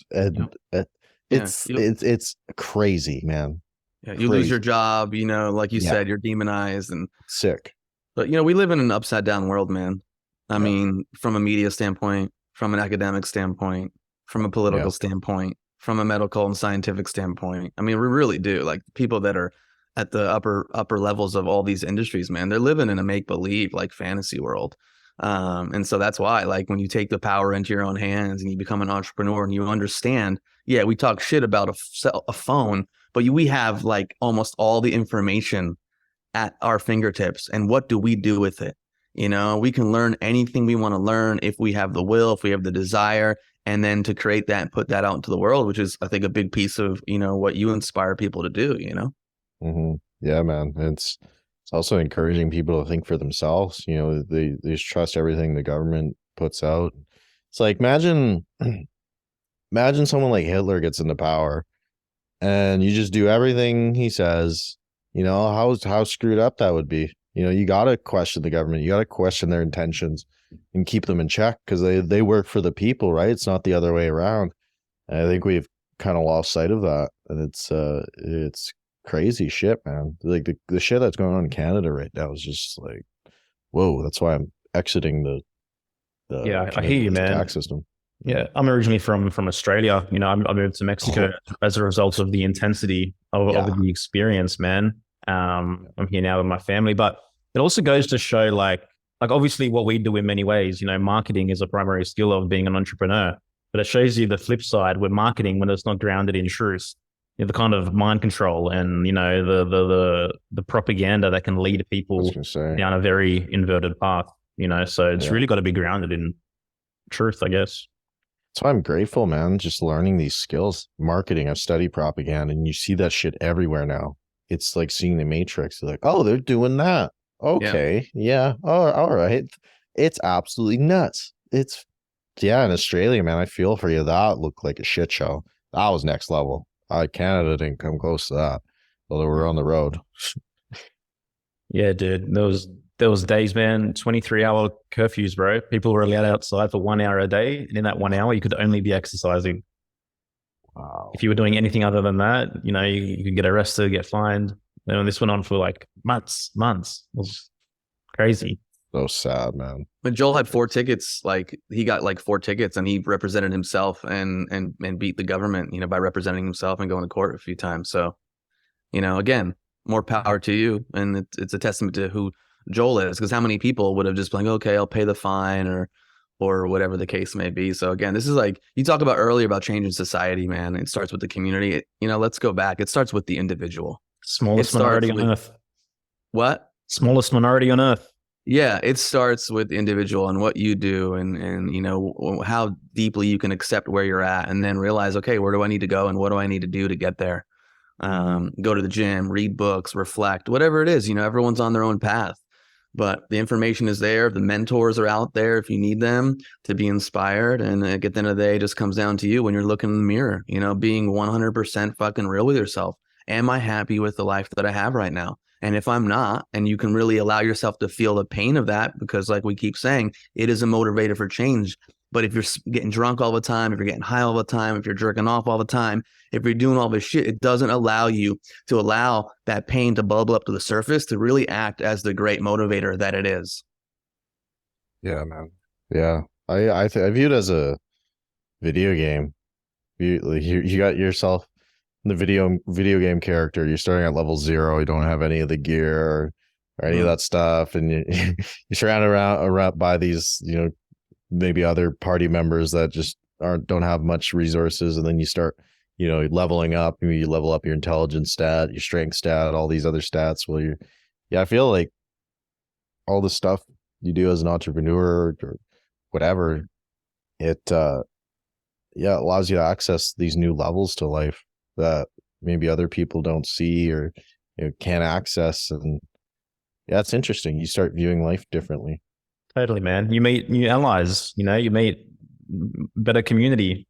it's crazy, man. Yeah, you lose your job, like you said, you're demonized and sick. But we live in an upside down world, man. I mean, from a media standpoint, from an academic standpoint, from a political standpoint, from a medical and scientific standpoint. I mean, we really do. Like, people that are at the upper levels of all these industries, man, they're living in a make-believe like fantasy world. And so that's why, like, when you take the power into your own hands and you become an entrepreneur and you understand, we talk shit about a phone, but we have like almost all the information at our fingertips. And what do we do with it? We can learn anything we want to learn if we have the will, if we have the desire, and then to create that and put that out into the world, which is, I think, a big piece of, what you inspire people to do, Mm-hmm. Yeah, man. It's also encouraging people to think for themselves. They just trust everything the government puts out. It's like, imagine someone like Hitler gets into power and you just do everything he says. How screwed up that would be. You got to question the government. You got to question their intentions and keep them in check because they work for the people, right? It's not the other way around. And I think we've kind of lost sight of that. And it's crazy shit, man. Like, the shit that's going on in Canada right now is just like, whoa. That's why I'm exiting the I hear you, man. Tax system. Yeah, I'm originally from Australia. I moved to Mexico as a result of the intensity of the experience, man. I'm here now with my family, but it also goes to show, like obviously what we do in many ways, marketing is a primary skill of being an entrepreneur, but it shows you the flip side with marketing when it's not grounded in truth. The kind of mind control and, the propaganda that can lead people down a very inverted path, so it's really got to be grounded in truth, I guess. So I'm grateful, man, just learning these skills. Marketing, I've studied propaganda, and you see that shit everywhere now. It's like seeing the Matrix. They're like, oh, they're doing that. Okay. Yeah. Oh, all right. It's absolutely nuts. It's, in Australia, man, I feel for you. That looked like a shit show. That was next level. Canada didn't come close to that, although we're on the road. Yeah, dude. There was days, man, 23-hour curfews, bro. People were allowed outside for 1 hour a day. And in that 1 hour, you could only be exercising. Wow. If you were doing anything other than that, you could get arrested, get fined. And this went on for like months. It was crazy. So sad, man. When Joel had 4 tickets, like he got like 4 tickets and he represented himself and beat the government, by representing himself and going to court a few times. So, again, more power to you. And it's a testament to who Joel is, because how many people would have just been like, okay, I'll pay the fine or whatever the case may be. So again, this is like you talked about earlier about changing society, man. It starts with the community. Let's go back. It starts with the individual. Smallest minority on earth. What? Smallest minority on earth. Yeah, it starts with the individual and what you do and how deeply you can accept where you're at and then realize, okay, where do I need to go and what do I need to do to get there? Go to the gym, read books, reflect, whatever it is. Everyone's on their own path. But the information is there. The mentors are out there if you need them to be inspired. And at the end of the day, it just comes down to you when you're looking in the mirror, being 100% fucking real with yourself. Am I happy with the life that I have right now? And if I'm not, and you can really allow yourself to feel the pain of that, because like we keep saying, it is a motivator for change. But if you're getting drunk all the time, if you're getting high all the time, if you're jerking off all the time, if you're doing all this shit, it doesn't allow you to allow that pain to bubble up to the surface to really act as the great motivator that it is. Yeah, man. Yeah. I view it as a video game. You got yourself the video game character. You're starting at level 0. You don't have any of the gear or any of that stuff, and you're surrounded around by these, maybe other party members that just don't have much resources, and then you start, leveling up. Maybe you level up your intelligence stat, your strength stat, all these other stats. Well, I feel like all the stuff you do as an entrepreneur or whatever, it allows you to access these new levels to life that maybe other people don't see or can't access. And yeah, it's interesting. You start viewing life differently. Totally, man. You meet new allies, you meet better community.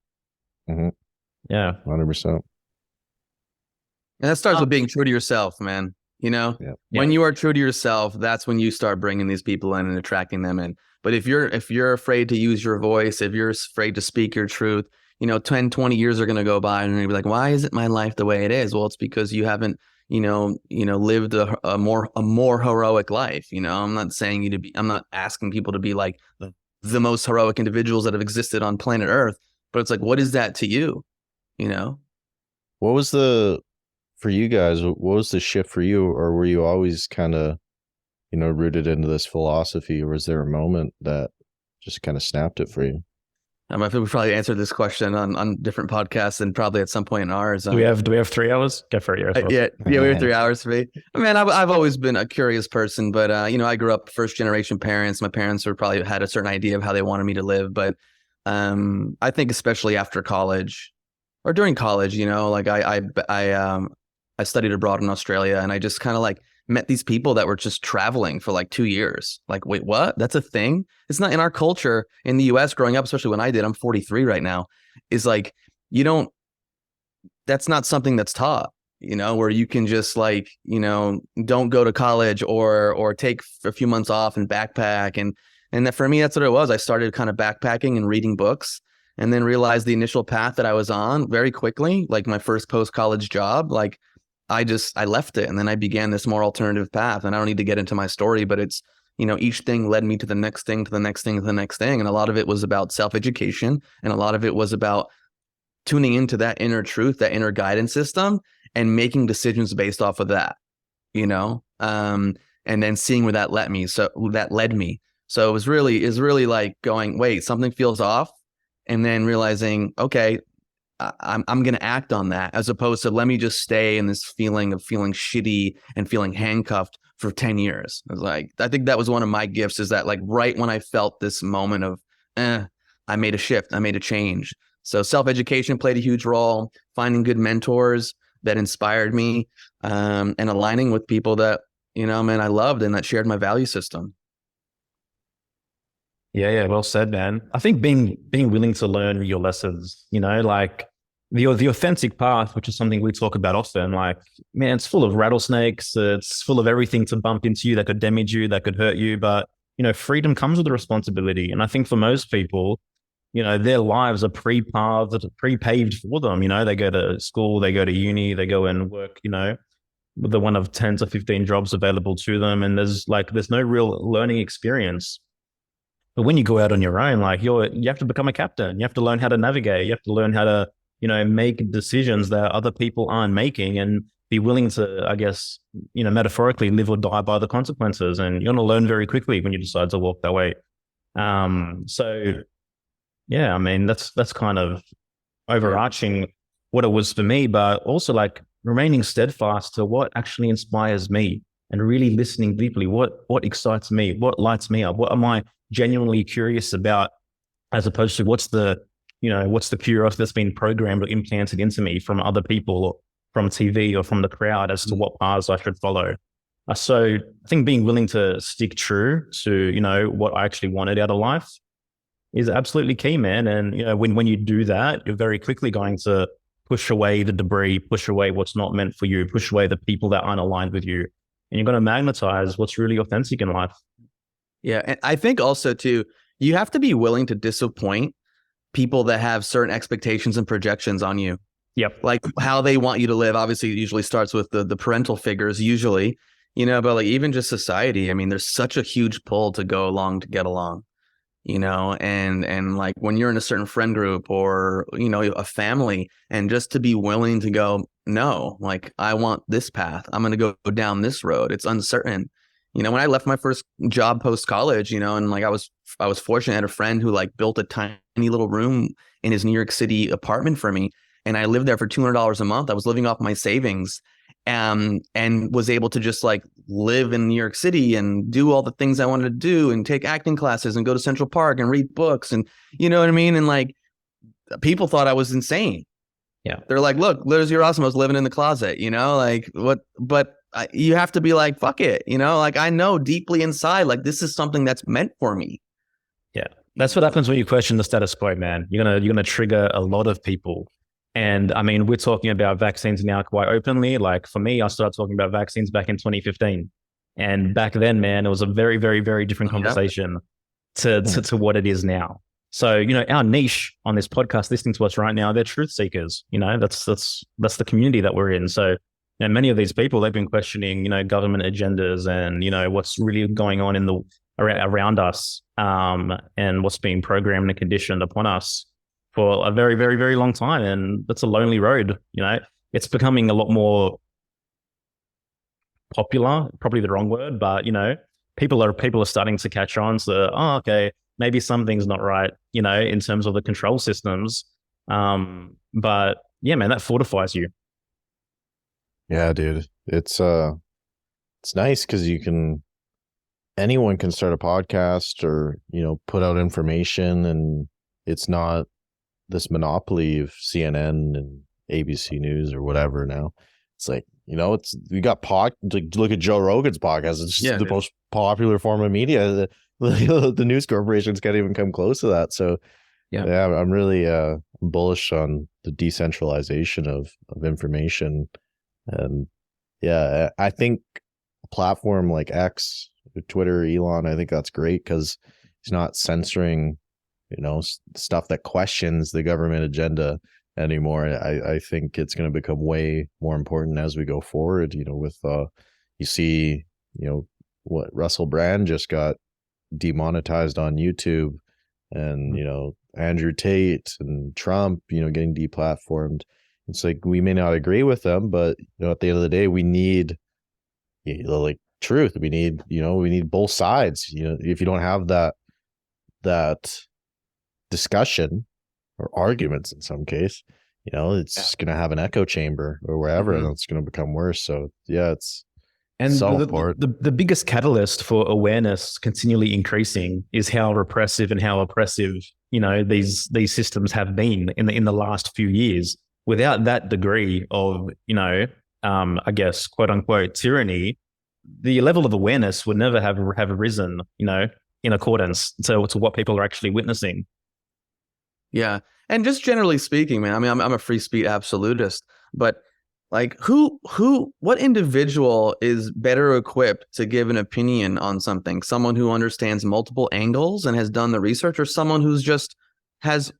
Mm-hmm. Yeah. 100%. And that starts with being true to yourself, man. When you are true to yourself, that's when you start bringing these people in and attracting them in. But if you're afraid to use your voice, if you're afraid to speak your truth, 10, 20 years are going to go by and you're going to be like, why isn't my life the way it is? Well, it's because you haven't, lived a more heroic life. I'm not saying I'm not asking people to be like the most heroic individuals that have existed on planet Earth, but it's like, what is that to you? What was for you guys, what was the shift for you? Or were you always kind of, rooted into this philosophy? Or was there a moment that just kind of snapped it for you? I think we probably answered this question on different podcasts and probably at some point in ours. Do we have 3 hours? Go for it. Yeah, we have 3 hours for me. Man, I've always been a curious person, but I grew up first generation parents. My parents were probably had a certain idea of how they wanted me to live, but I think especially after college or during college, I studied abroad in Australia, and I just kind of like met these people that were just traveling for like 2 years. Like, wait, what? That's a thing? It's not in our culture in the US growing up, especially when I did. I'm 43 right now. Is like, that's not something that's taught, where you can just like, don't go to college or take a few months off and backpack. And that for me, that's what it was. I started kind of backpacking and reading books, and then realized the initial path that I was on very quickly, like my first post-college job, like I left it, and then I began this more alternative path. And I don't need to get into my story, but it's, each thing led me to the next thing, to the next thing, to the next thing. And a lot of it was about self-education. And a lot of it was about tuning into that inner truth, that inner guidance system, and making decisions based off of that, and then seeing where that led me. So it was really like going, wait, something feels off. And then realizing, okay, I'm going to act on that, as opposed to let me just stay in this feeling of feeling shitty and feeling handcuffed for 10 years. I was like, I think that was one of my gifts, is that like right when I felt this moment of, I made a shift, I made a change. So self-education played a huge role, finding good mentors that inspired me, and aligning with people that, I loved and that shared my value system. Yeah, well said, man. I think being willing to learn your lessons, like the authentic path, which is something we talk about often, like, man, it's full of rattlesnakes. It's full of everything to bump into you that could damage you, that could hurt you. But, freedom comes with a responsibility. And I think for most people, their lives are pre-paved for them. They go to school, they go to uni, they go and work, with the one of 10 to 15 jobs available to them. And there's no real learning experience. But when you go out on your own, like you have to become a captain. You have to learn how to navigate. You have to learn how to, make decisions that other people aren't making, and be willing to, I guess, metaphorically live or die by the consequences. And you're going to learn very quickly when you decide to walk that way. So yeah, I mean, that's kind of overarching what it was for me, but also like remaining steadfast to what actually inspires me and really listening deeply. What excites me? What lights me up? What am I genuinely curious about, as opposed to what's the curiosity that's been programmed or implanted into me from other people, or from TV, or from the crowd, as to what paths I should follow. So I think being willing to stick true to, what I actually wanted out of life is absolutely key, man. And, when you do that, you're very quickly going to push away the debris, push away what's not meant for you, push away the people that aren't aligned with you. And you're going to magnetize what's really authentic in life. Yeah. And I think also too, you have to be willing to disappoint people that have certain expectations and projections on you. Yep. Like how they want you to live. Obviously, it usually starts with the parental figures, but like even just society. I mean, there's such a huge pull to go along to get along. and like when you're in a certain friend group or, a family, and just to be willing to go, no, like I want this path. I'm going to go down this road. It's uncertain. When I left my first job post college, and like I was fortunate. I had a friend who like built a tiny little room in his New York City apartment for me. And I lived there for $200 a month. I was living off my savings, and was able to just like live in New York City and do all the things I wanted to do and take acting classes and go to Central Park and read books. And you know what I mean? And like people thought I was insane. Yeah. They're like, look, there's Yerasimos living in the closet, like what, but you have to be like, fuck it. Like I know deeply inside, like this is something that's meant for me. Yeah. That's what happens when you question the status quo, man. You're gonna trigger a lot of people. And I mean, we're talking about vaccines now quite openly. Like for me, I started talking about vaccines back in 2015. And back then, man, it was a very, very, very different conversation to what it is now. So, our niche on this podcast, listening to us right now, they're truth seekers. That's the community that we're in. So, many of these people, they've been questioning, government agendas and, what's really going on in the around us, and what's being programmed and conditioned upon us for a very, very, very long time. And that's a lonely road. It's becoming a lot more popular, probably the wrong word, but people are starting to catch on. So, okay, maybe something's not right, in terms of the control systems. But yeah, man, that fortifies you. Yeah, dude. It's nice because anyone can start a podcast or, put out information, and it's not this monopoly of CNN and ABC News or whatever now. It's like, we got look at Joe Rogan's podcast. It's just the most popular form of media. The news corporations can't even come close to that. So yeah, I'm really bullish on the decentralization of information. And yeah, I think a platform like X, Twitter, Elon, I think that's great because he's not censoring, stuff that questions the government agenda anymore. I think it's going to become way more important as we go forward, with you see, what Russell Brand just got demonetized on YouTube, and Andrew Tate and Trump, getting deplatformed. It's like we may not agree with them, but at the end of the day, we need like truth. We need we need both sides. If you don't have that discussion or arguments in some case, it's just going to have an echo chamber or wherever, and it's going to become worse. So yeah, it's so important. The biggest catalyst for awareness continually increasing is how repressive and how oppressive these systems have been in the last few years. Without that degree of I guess quote unquote tyranny, the level of awareness would never have arisen in accordance to what people are actually witnessing. Yeah. And just generally speaking, man, I mean, I'm a free speech absolutist, but like what individual is better equipped to give an opinion on something? Someone who understands multiple angles and has done the research, or someone who's just has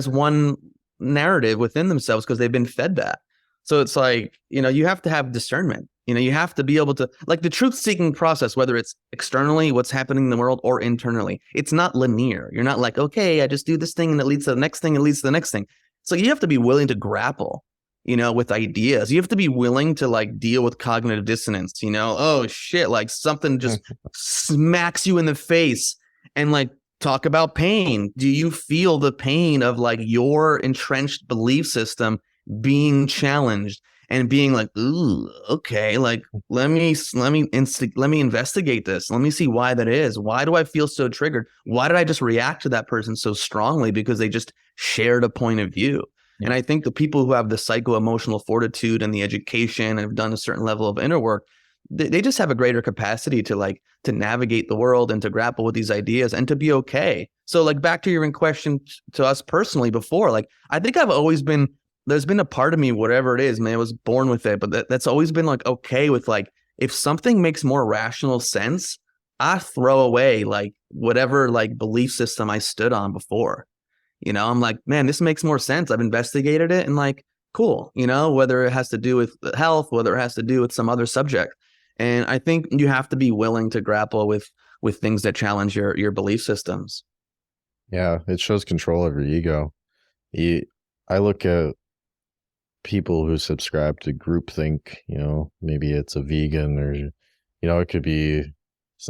one narrative within themselves because they've been fed that? So it's like, you have to have discernment. You have to be able to, like, the truth-seeking process, whether it's externally, what's happening in the world, or internally, it's not linear. You're not like, okay, I just do this thing and it leads to the next thing, it leads to the next thing. So you have to be willing to grapple, with ideas. You have to be willing to like deal with cognitive dissonance, oh shit, like something just smacks you in the face, and like talk about pain. Do you feel the pain of like your entrenched belief system being challenged? And being like, ooh, okay, like let me investigate this. Let me see why that is. Why do I feel so triggered? Why did I just react to that person so strongly? Because they just shared a point of view. Yeah. And I think the people who have the psycho-emotional fortitude and the education and have done a certain level of inner work, they just have a greater capacity to navigate the world and to grapple with these ideas and to be okay. So like back to your question to us personally before, like I think there's been a part of me, whatever it is, man, I was born with it, but that's always been like, okay with like, if something makes more rational sense, I throw away like whatever like belief system I stood on before. I'm like, man, this makes more sense. I've investigated it and like, cool, whether it has to do with health, whether it has to do with some other subject. And I think you have to be willing to grapple with things that challenge your belief systems. Yeah, it shows control of your ego. I look at people who subscribe to groupthink, maybe it's a vegan or, it could be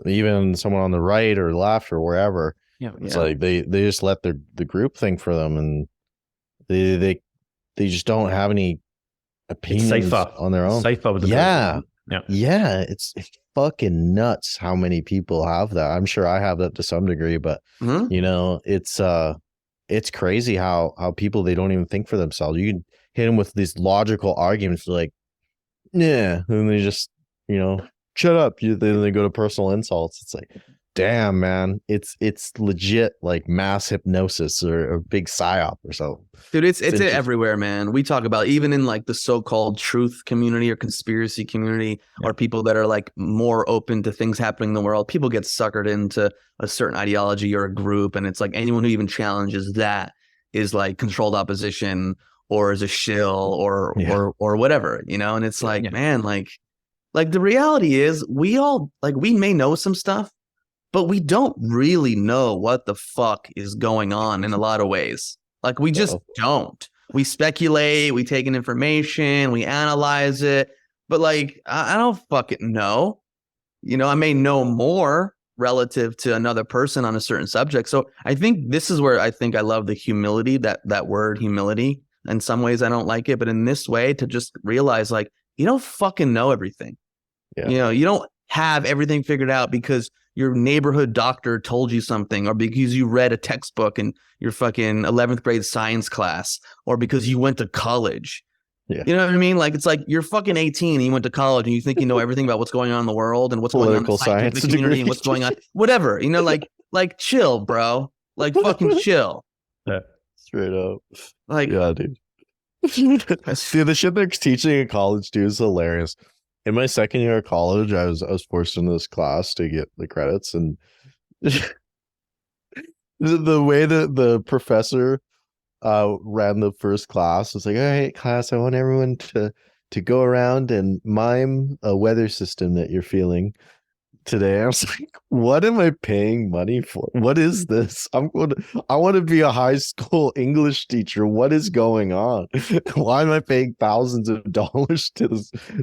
even someone on the right or left or wherever. Yeah. It's like they just let the group think for them, and they just don't have any It's opinions safer on their own. Safer with the Yeah. person. Yeah. It's fucking nuts how many people have that. I'm sure I have that to some degree, but it's crazy how people, they don't even think for themselves. You can hit them with these logical arguments like, yeah, and they just, shut up. Then they go to personal insults. It's like, damn, man, it's legit like mass hypnosis or big psyop or something. Dude, it's everywhere, man. We talk about even in like the so-called truth community or conspiracy community, or people that are like more open to things happening in the world. People get suckered into a certain ideology or a group, and it's like anyone who even challenges that is like controlled opposition or is a shill or whatever, And it's like, man, like the reality is we all like we may know some stuff, but we don't really know what the fuck is going on in a lot of ways. Like we just don't. We speculate, we take in information, we analyze it, but like I don't fucking know. I may know more relative to another person on a certain subject. So I think this is where I think I love the humility, that word humility. In some ways I don't like it, but in this way to just realize like you don't fucking know everything. Yeah. You don't have everything figured out because your neighborhood doctor told you something, or because you read a textbook in your fucking 11th grade science class, or because you went to college. Yeah. You know what I mean? Like, it's like you're fucking 18 and you went to college and you think you know everything about what's going on in the world and what's going on in the scientific community and what's going on, whatever, like chill, bro. Like fucking chill. Yeah. Straight up. Like, yeah, dude. See, the shit they're teaching in college, dude, is hilarious. In my second year of college, I was forced into this class to get the credits, and the way that the professor ran the first class was like, all right, class, I want everyone to go around and mime a weather system that you're feeling today. I was like, what am I paying money for? What is this? I want to be a high school English teacher. What is going on? Why am I paying thousands of dollars to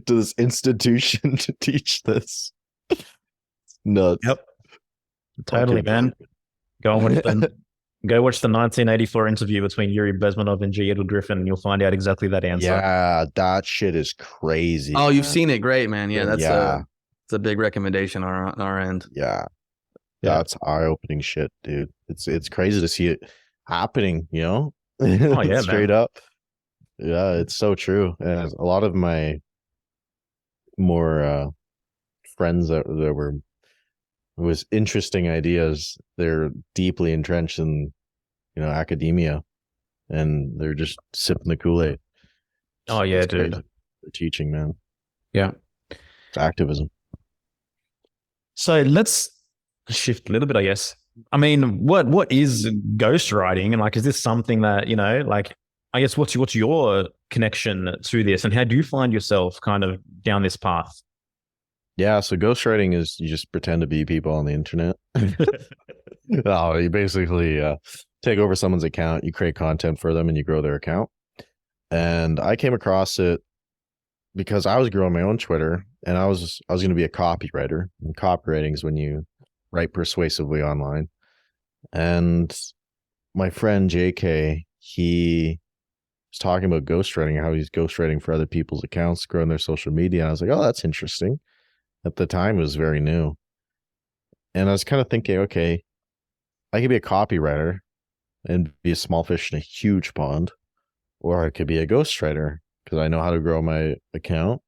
this institution to teach this? It's nuts. Yep. Totally, man. Go watch the 1984 interview between Yuri Bezmenov and G. Edward Griffin, and you'll find out exactly that answer. Yeah, that shit is crazy. Oh, you've seen it. Great, man. Yeah, that's it's a big recommendation on our end. Yeah. That's eye-opening shit, dude. It's crazy to see it happening, Oh yeah, straight up. Yeah, it's so true. And a lot of my more friends that were with interesting ideas, they're deeply entrenched in academia, and they're just sipping the Kool-Aid. Oh yeah, dude. They're teaching, man. Yeah, it's activism. So let's shift a little bit, I guess. I mean, what is ghostwriting, and like, is this something that like, I guess what's your connection to this, and how do you find yourself kind of down this path? Yeah, so ghostwriting is you just pretend to be people on the internet. No, you basically take over someone's account, you create content for them, and you grow their account. And I came across it because I was growing my own Twitter, and I was going to be a copywriter. And copywriting is when you write persuasively online. And my friend JK, he was talking about ghostwriting, how he's ghostwriting for other people's accounts, growing their social media. And I was like, oh, that's interesting. At the time, it was very new. And I was kind of thinking, okay, I could be a copywriter and be a small fish in a huge pond, or I could be a ghostwriter because I know how to grow my account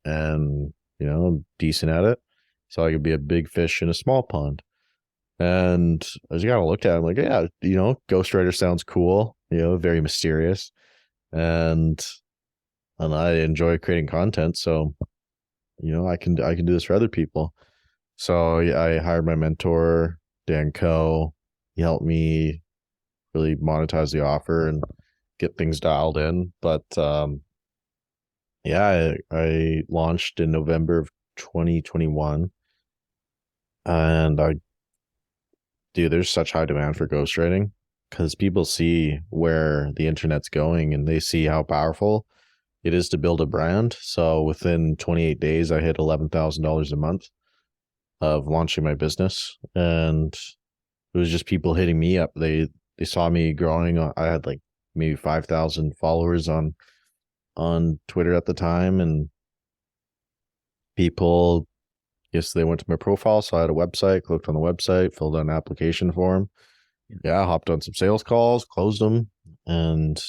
and, I'm decent at it. So I could be a big fish in a small pond. And I just kind of looked at it, I'm like, yeah, ghostwriter sounds cool, very mysterious. And I enjoy creating content. So, I can do this for other people. So I hired my mentor, Dan Coe. He helped me really monetize the offer and get things dialed in. But I launched in November of 2021, and I dude, there's such high demand for ghostwriting because people see where the internet's going and they see how powerful it is to build a brand. So within 28 days, I hit $11,000 a month of launching my business, and it was just people hitting me up. They saw me growing. I had like maybe 5,000 followers on Twitter at the time, and people, yes, they went to my profile, so I had a website, clicked on the website, filled out an application form. Yeah, hopped on some sales calls, closed them, and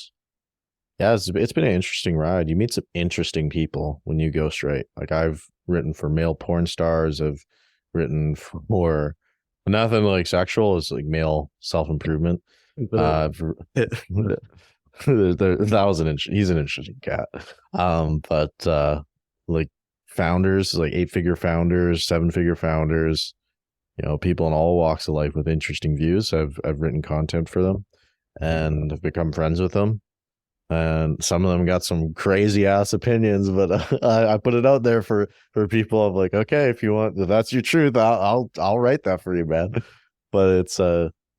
yeah, it's been an interesting ride. You meet some interesting people when you ghostwrite. Like I've written for male porn stars. I've written for nothing like sexual. It's like male self-improvement. That was he's an interesting cat. But like founders, like 8-figure founders, 7-figure founders, people in all walks of life with interesting views. I've written content for them and have become friends with them. And some of them got some crazy ass opinions, but I put it out there for people. I'm like, okay, if that's your truth, I'll write that for you, man. But it's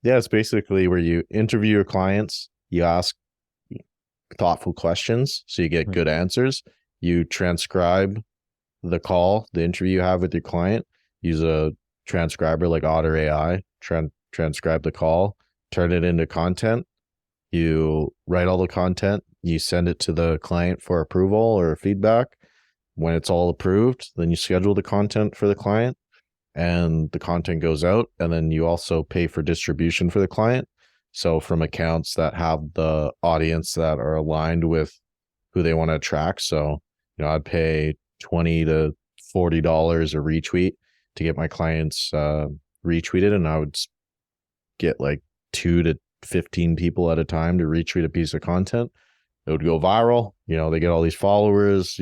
it's basically where you interview your clients, you ask thoughtful questions, so you get good answers. You transcribe the call, the interview you have with your client. Use a transcriber like Otter AI. Transcribe the call, turn it into content. You write all the content, you send it to the client for approval or feedback. When it's all approved, then you schedule the content for the client, and the content goes out. And then you also pay for distribution for the client. So from accounts that have the audience that are aligned with who they want to attract. So, I'd pay $20 to $40 a retweet to get my clients retweeted, and I would get like 2 to 15 people at a time to retweet a piece of content. It would go viral. They get all these followers,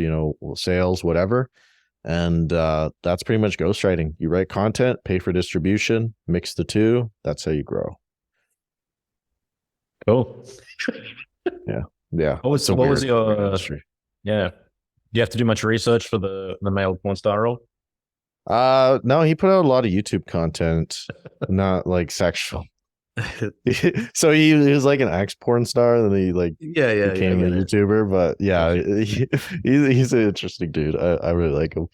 sales, whatever. And that's pretty much ghostwriting. You write content, pay for distribution, mix the two. That's how you grow. Cool. Yeah. What was your industry? Yeah. Do you have to do much research for the male porn star role? No, he put out a lot of YouTube content, not like sexual. So he was like an ex porn star, and then he became a YouTuber. But yeah, he's an interesting dude. I really like him.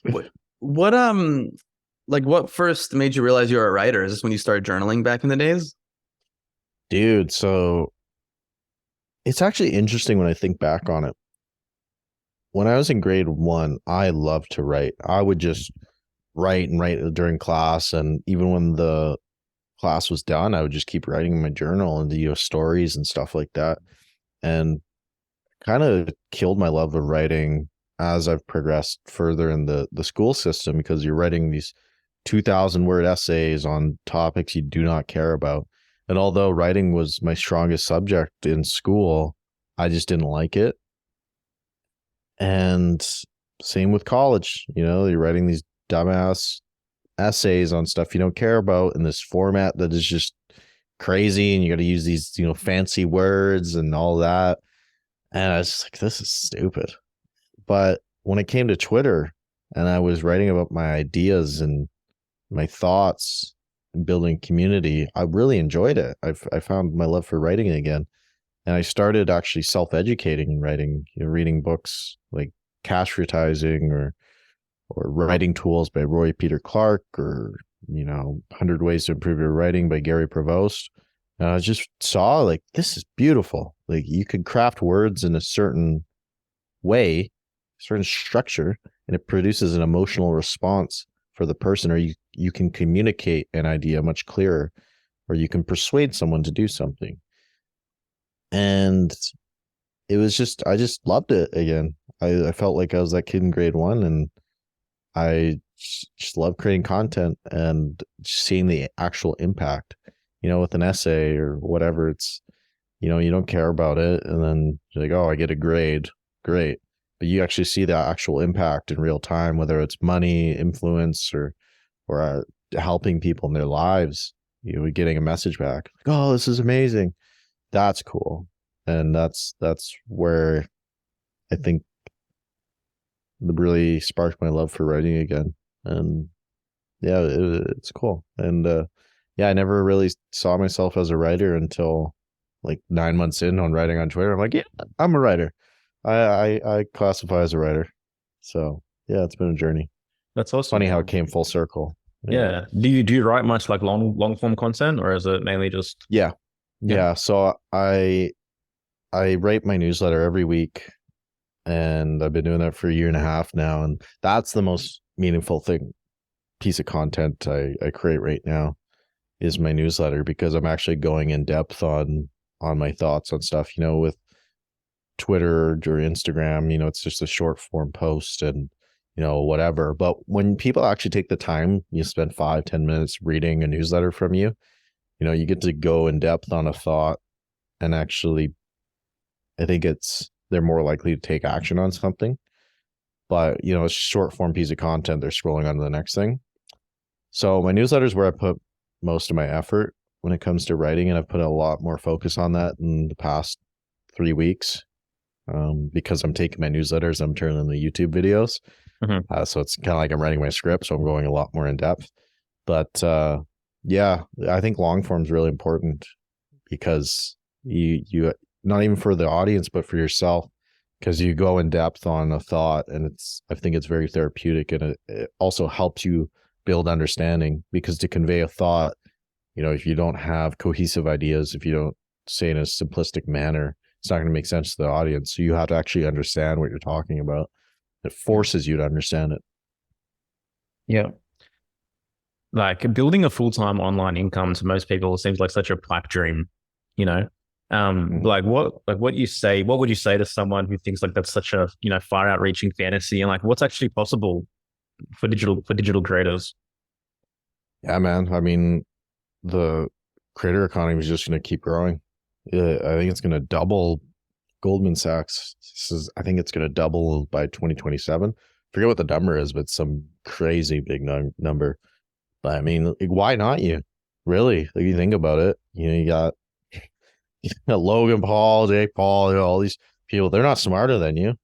What first made you realize you were a writer? Is this when you started journaling back in the days? Dude, so it's actually interesting when I think back on it. When I was in grade 1, I loved to write. I would just write during class, and even when the class was done, I would just keep writing in my journal and stories and stuff like that, and kind of killed my love of writing as I've progressed further in the school system, because you're writing these 2,000 word essays on topics you do not care about. And although writing was my strongest subject in school, I just didn't like it. And same with college, you're writing these dumbass essays on stuff you don't care about in this format that is just crazy, and you got to use these fancy words and all that, and I was just like, this is stupid. But when it came to Twitter and I was writing about my ideas and my thoughts and building community, I really enjoyed it. I found my love for writing again, and I started actually self-educating and writing, reading books like Cash-Fritizing or Writing Tools by Roy Peter Clark, or 100 Ways to Improve Your Writing by Gary Prevost. And I just saw, like, this is beautiful. Like, you could craft words in a certain way, certain structure, and it produces an emotional response for the person, or you can communicate an idea much clearer, or you can persuade someone to do something. And it was just, I just loved it again. I felt like I was that kid in grade 1, and I just love creating content and seeing the actual impact, with an essay or whatever. It's, you don't care about it, and then you're like, oh, I get a grade. Great. But you actually see the actual impact in real time, whether it's money, influence, or helping people in their lives, getting a message back. Like, oh, this is amazing. That's cool. And that's where I think really sparked my love for writing again. And yeah, it's cool. And yeah, I never really saw myself as a writer until like 9 months in on writing on Twitter. I'm like, yeah, I'm a writer. I classify as a writer. So yeah, it's been a journey. That's awesome. Funny how it came full circle. Yeah. Do you write much like long form content, or is it mainly just? Yeah. Yeah. So I write my newsletter every week, and I've been doing that for a year and a half now. And that's the most meaningful piece of content I create right now is my newsletter, because I'm actually going in depth on my thoughts on stuff. With Twitter or Instagram, it's just a short form post and whatever. But when people actually take the time, you spend 5-10 minutes reading a newsletter from you, you get to go in depth on a thought, and actually I think they're more likely to take action on something. But it's a short form piece of content, they're scrolling on to the next thing. So my newsletter is where I put most of my effort when it comes to writing, and I've put a lot more focus on that in the past 3 weeks, because I'm taking my newsletters, I'm turning them into YouTube videos. So it's kind of like I'm writing my script, so I'm going a lot more in depth. But yeah, I think long form is really important, because you not even for the audience, but for yourself, because you go in depth on a thought, and I think it's very therapeutic, and it also helps you build understanding, because to convey a thought, if you don't have cohesive ideas, if you don't say in a simplistic manner, it's not going to make sense to the audience. So you have to actually understand what you're talking about. It forces you to understand it. Yeah. Like building a full-time online income to most people seems like such a pipe dream, like what would you say to someone who thinks like that's such a, far out reaching fantasy, and like what's actually possible for digital creators? Yeah, man. I mean, the creator economy is just going to keep growing. I think it's going to double. Goldman Sachs says, I think it's going to double by 2027. Forget what the number is, but some crazy big number. But I mean, like, why not you? Really? Like, you think about it, you got Logan Paul, Jake Paul, all these people, they're not smarter than you.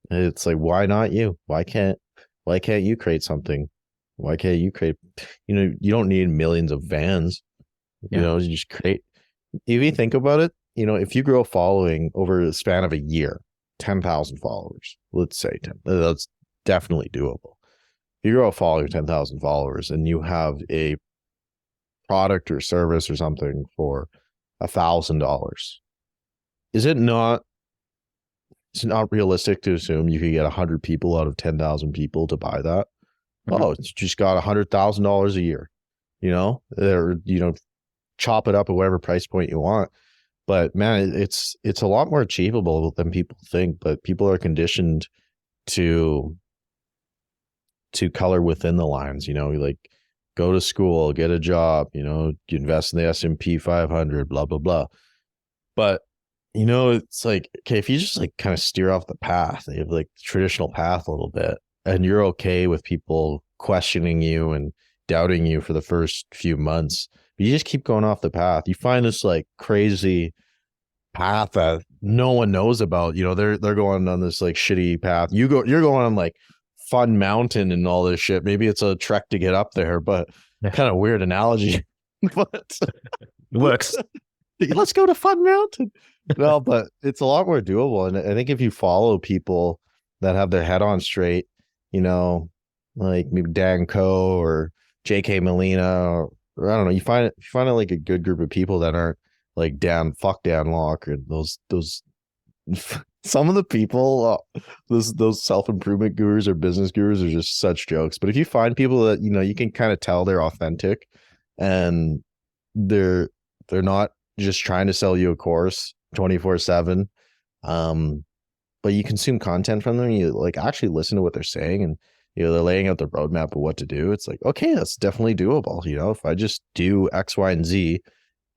It's like, why not you? Why can't you create something? Why can't you create, you don't need millions of vans, you just create. If you think about it, if you grow a following over the span of a year, 10,000 followers, let's say 10, that's definitely doable. If you grow a following of 10,000 followers and you have a product or service or something for $1,000, is it not realistic to assume you could get 100 people out of 10,000 people to buy that? Oh, it's just got $100,000 a year, chop it up at whatever price point you want. But man, it's a lot more achievable than people think. But people are conditioned to color within the lines. Like go to school, get a job. You invest in the S&P 500, blah blah blah. But it's like, okay, if you just like kind of steer off the path, you have like the traditional path a little bit, and you're okay with people questioning you and doubting you for the first few months. You just keep going off the path. You find this like crazy path that no one knows about. They're going on this like shitty path. You're going on like Fun Mountain and all this shit. Maybe it's a trek to get up there, but kind of weird analogy. But it works. Let's go to Fun Mountain. Well, but it's a lot more doable. And I think if you follow people that have their head on straight, like maybe Dan Coe or JK Molina, or I don't know, you find it like a good group of people that aren't like Dan Locke or those some of the people, those self-improvement gurus or business gurus are just such jokes. But if you find people that you can kind of tell they're authentic, and they're not just trying to sell you a course 24/7, but you consume content from them, you like actually listen to what they're saying, and they're laying out the roadmap of what to do. It's like, okay, that's definitely doable. If I just do X, Y, and Z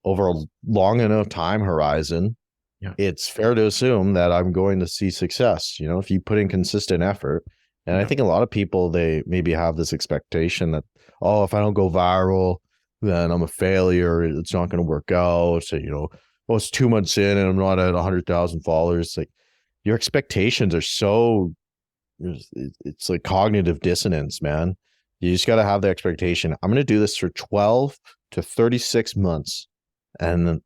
over a long enough time horizon, it's fair to assume that I'm going to see success. If you put in consistent effort. And I think a lot of people, they maybe have this expectation that, oh, if I don't go viral, then I'm a failure. It's not going to work out. So, oh, it's 2 months in and I'm not at 100,000 followers. It's like your expectations are so, it's like cognitive dissonance, man. You just got to have the expectation. I'm going to do this for 12 to 36 months. And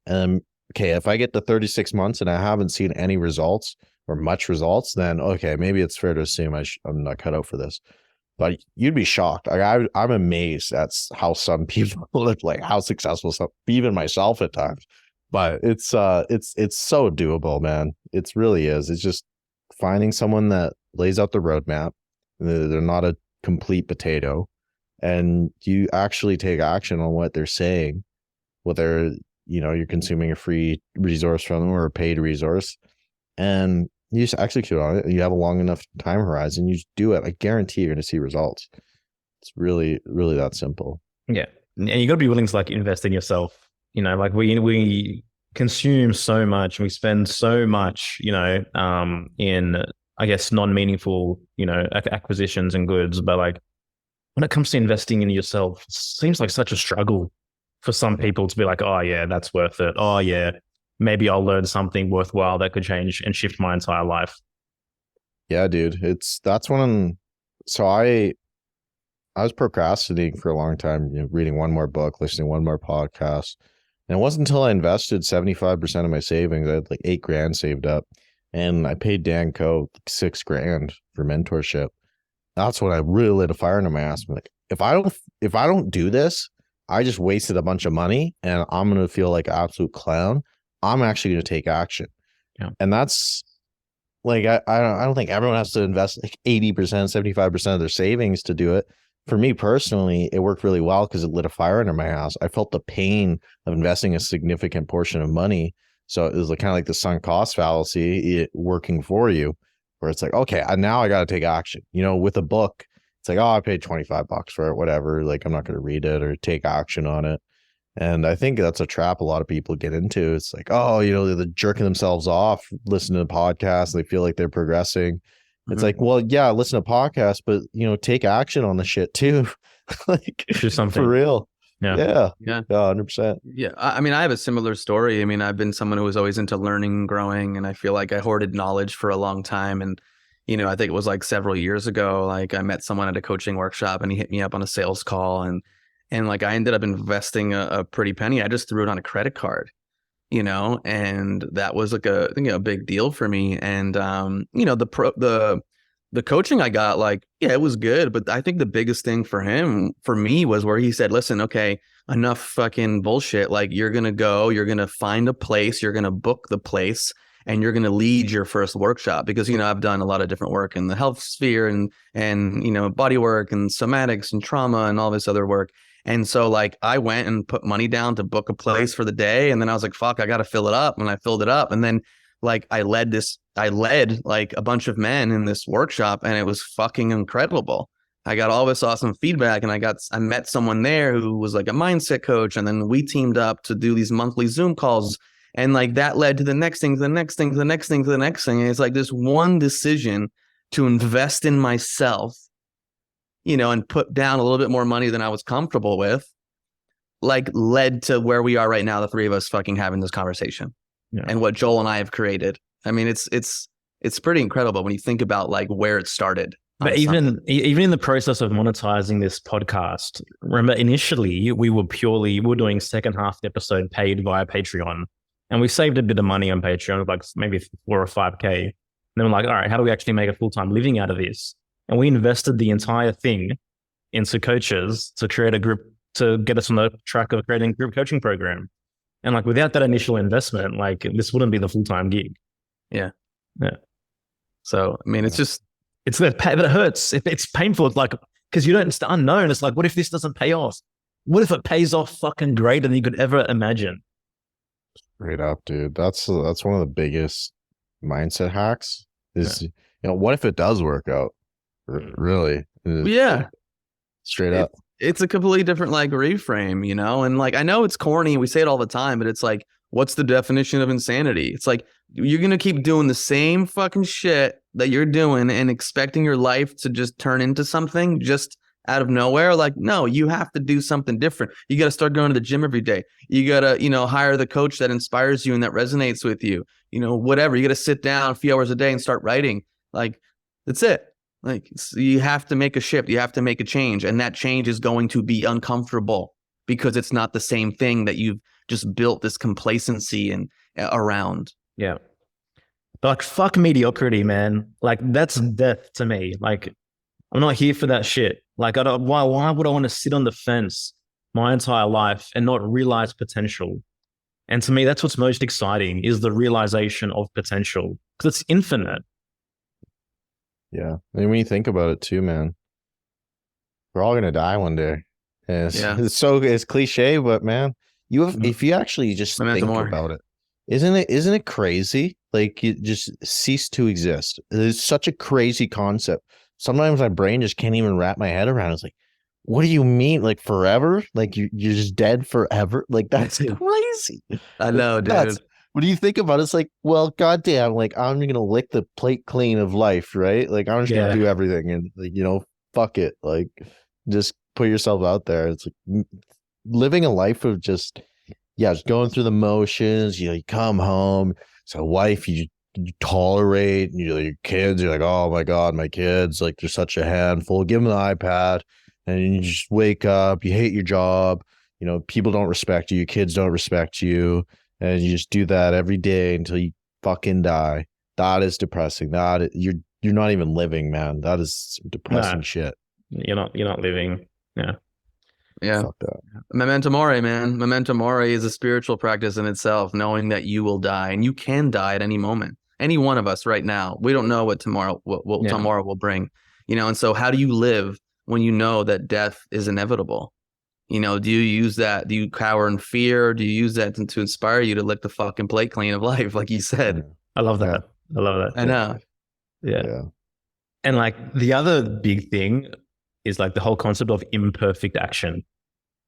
okay, if I get to 36 months and I haven't seen any results or much results, then okay, maybe it's fair to assume I'm not cut out for this. But you'd be shocked. I'm amazed at how some people live, like how successful some, even myself at times. But it's so doable, man. It really is. It's just finding someone that lays out the roadmap. They're not a complete potato, and you actually take action on what they're saying, whether you're consuming a free resource from them or a paid resource, and you just execute on it. And you have a long enough time horizon. You just do it. I guarantee you're going to see results. It's really, really that simple. Yeah, and you got to be willing to like invest in yourself. Like we consume so much, and we spend so much, in I guess non-meaningful, acquisitions and goods. But like when it comes to investing in yourself, it seems like such a struggle for some people to be like, oh yeah, that's worth it. Oh yeah, maybe I'll learn something worthwhile that could change and shift my entire life. Yeah, dude. So I was procrastinating for a long time, reading one more book, listening to one more podcast. And it wasn't until I invested 75% of my savings, I had like $8,000 saved up. And I paid Dan Coe $6,000 for mentorship. That's when I really lit a fire into my ass. I'm like, if I don't do this, I just wasted a bunch of money and I'm going to feel like an absolute clown. I'm actually going to take action. Yeah. And that's like, I don't think everyone has to invest like 80%, 75% of their savings to do it. For me personally, it worked really well because it lit a fire under my ass. I felt the pain of investing a significant portion of money. So it was kind of like the sunk cost fallacy working for you, where it's like, okay, now I got to take action. With a book, it's like, oh, I paid $25 for it, whatever. Like, I'm not going to read it or take action on it. And I think that's a trap a lot of people get into. It's like, oh, they're jerking themselves off, listening to podcasts. They feel like they're progressing. It's like, well, yeah, listen to podcasts, but take action on the shit too. Like, do something for real. Yeah. 100%. Yeah. I mean, I have a similar story. I mean, I've been someone who was always into learning and growing, and I feel like I hoarded knowledge for a long time. And, I think it was like several years ago, like I met someone at a coaching workshop and he hit me up on a sales call, and like I ended up investing a pretty penny. I just threw it on a credit card, and that was like I think a big deal for me. And, the coaching I got, like, yeah, it was good. But I think the biggest thing for me was where he said, listen, okay, enough fucking bullshit. Like, you're going to find a place, you're going to book the place, and you're going to lead your first workshop. Because, I've done a lot of different work in the health sphere and body work and somatics and trauma and all this other work. And so like I went and put money down to book a place for the day. And then I was like, fuck, I got to fill it up. And I filled it up. And then like I led like a bunch of men in this workshop, and it was fucking incredible. I got all this awesome feedback, and I met someone there who was like a mindset coach. And then we teamed up to do these monthly Zoom calls. And like that led to the next thing, to the next thing, to the next thing, to the next thing. And it's like this one decision to invest in myself, and put down a little bit more money than I was comfortable with, like led to where we are right now, the three of us fucking having this conversation. Yeah. And what Joel and I have created. I mean, it's pretty incredible when you think about like where it started. But even in the process of monetizing this podcast, remember initially we were doing second half the episode paid via Patreon, and we saved a bit of money on Patreon, like maybe 4 or 5K. And then we're like, all right, how do we actually make a full-time living out of this? And we invested the entire thing into coaches to create a group to get us on the track of creating a group coaching program. And like without that initial investment, like this wouldn't be the full-time gig. Yeah. Yeah. So, I mean, it's that it hurts. It's painful. It's like, because it's the unknown. It's like, what if this doesn't pay off? What if it pays off fucking greater than you could ever imagine? Straight up, dude. That's one of the biggest mindset hacks is, what if it does work out? Really? Yeah. Straight up. It's a completely different like reframe, and like I know it's corny, we say it all the time, but it's like, what's the definition of insanity? It's like you're gonna keep doing the same fucking shit that you're doing and expecting your life to just turn into something just out of nowhere. Like, no, you have to do something different. You got to start going to the gym every day. You got to, hire the coach that inspires you and that resonates with you, whatever. You got to sit down a few hours a day and start writing. Like, that's it. Like you have to make a shift. You have to make a change. And that change is going to be uncomfortable because it's not the same thing that you've just built this complacency and around. Yeah. Like, fuck mediocrity, man. Like, that's death to me. Like, I'm not here for that shit. Like, why would I want to sit on the fence my entire life and not realize potential? And to me, that's what's most exciting, is the realization of potential, because it's infinite. Yeah. I mean, when you think about it too, man, we're all gonna die one day. And it's cliche, but man, if you actually just think about it, isn't it crazy? Like, you just cease to exist. It's such a crazy concept. Sometimes my brain just can't even wrap my head around it. It's like, what do you mean? Like forever? Like you're just dead forever? Like, that's crazy. I know, dude. Nuts. When you think about it, it's like, well, goddamn, like I'm gonna lick the plate clean of life, right? Like I'm just gonna do everything, and like, fuck it. Like, just put yourself out there. It's like living a life of just going through the motions. You come home, it's a wife you tolerate, and your kids, you're like, oh my god, my kids, like they're such a handful. Give them the iPad, and you just wake up. You hate your job. People don't respect you. Your kids don't respect you. And you just do that every day until you fucking die. That is depressing. You're not even living, man. That is depressing shit. You're not living. Yeah. Yeah. Fuck that. Memento mori, man. Memento mori is a spiritual practice in itself, knowing that you will die, and you can die at any moment. Any one of us right now. We don't know what tomorrow will bring. And so how do you live when you know that death is inevitable? Do you use that? Do you cower in fear? Do you use that to inspire you to lick the fucking plate clean of life, like you said? I love that. I love that. I know. Yeah. And like the other big thing is like the whole concept of imperfect action.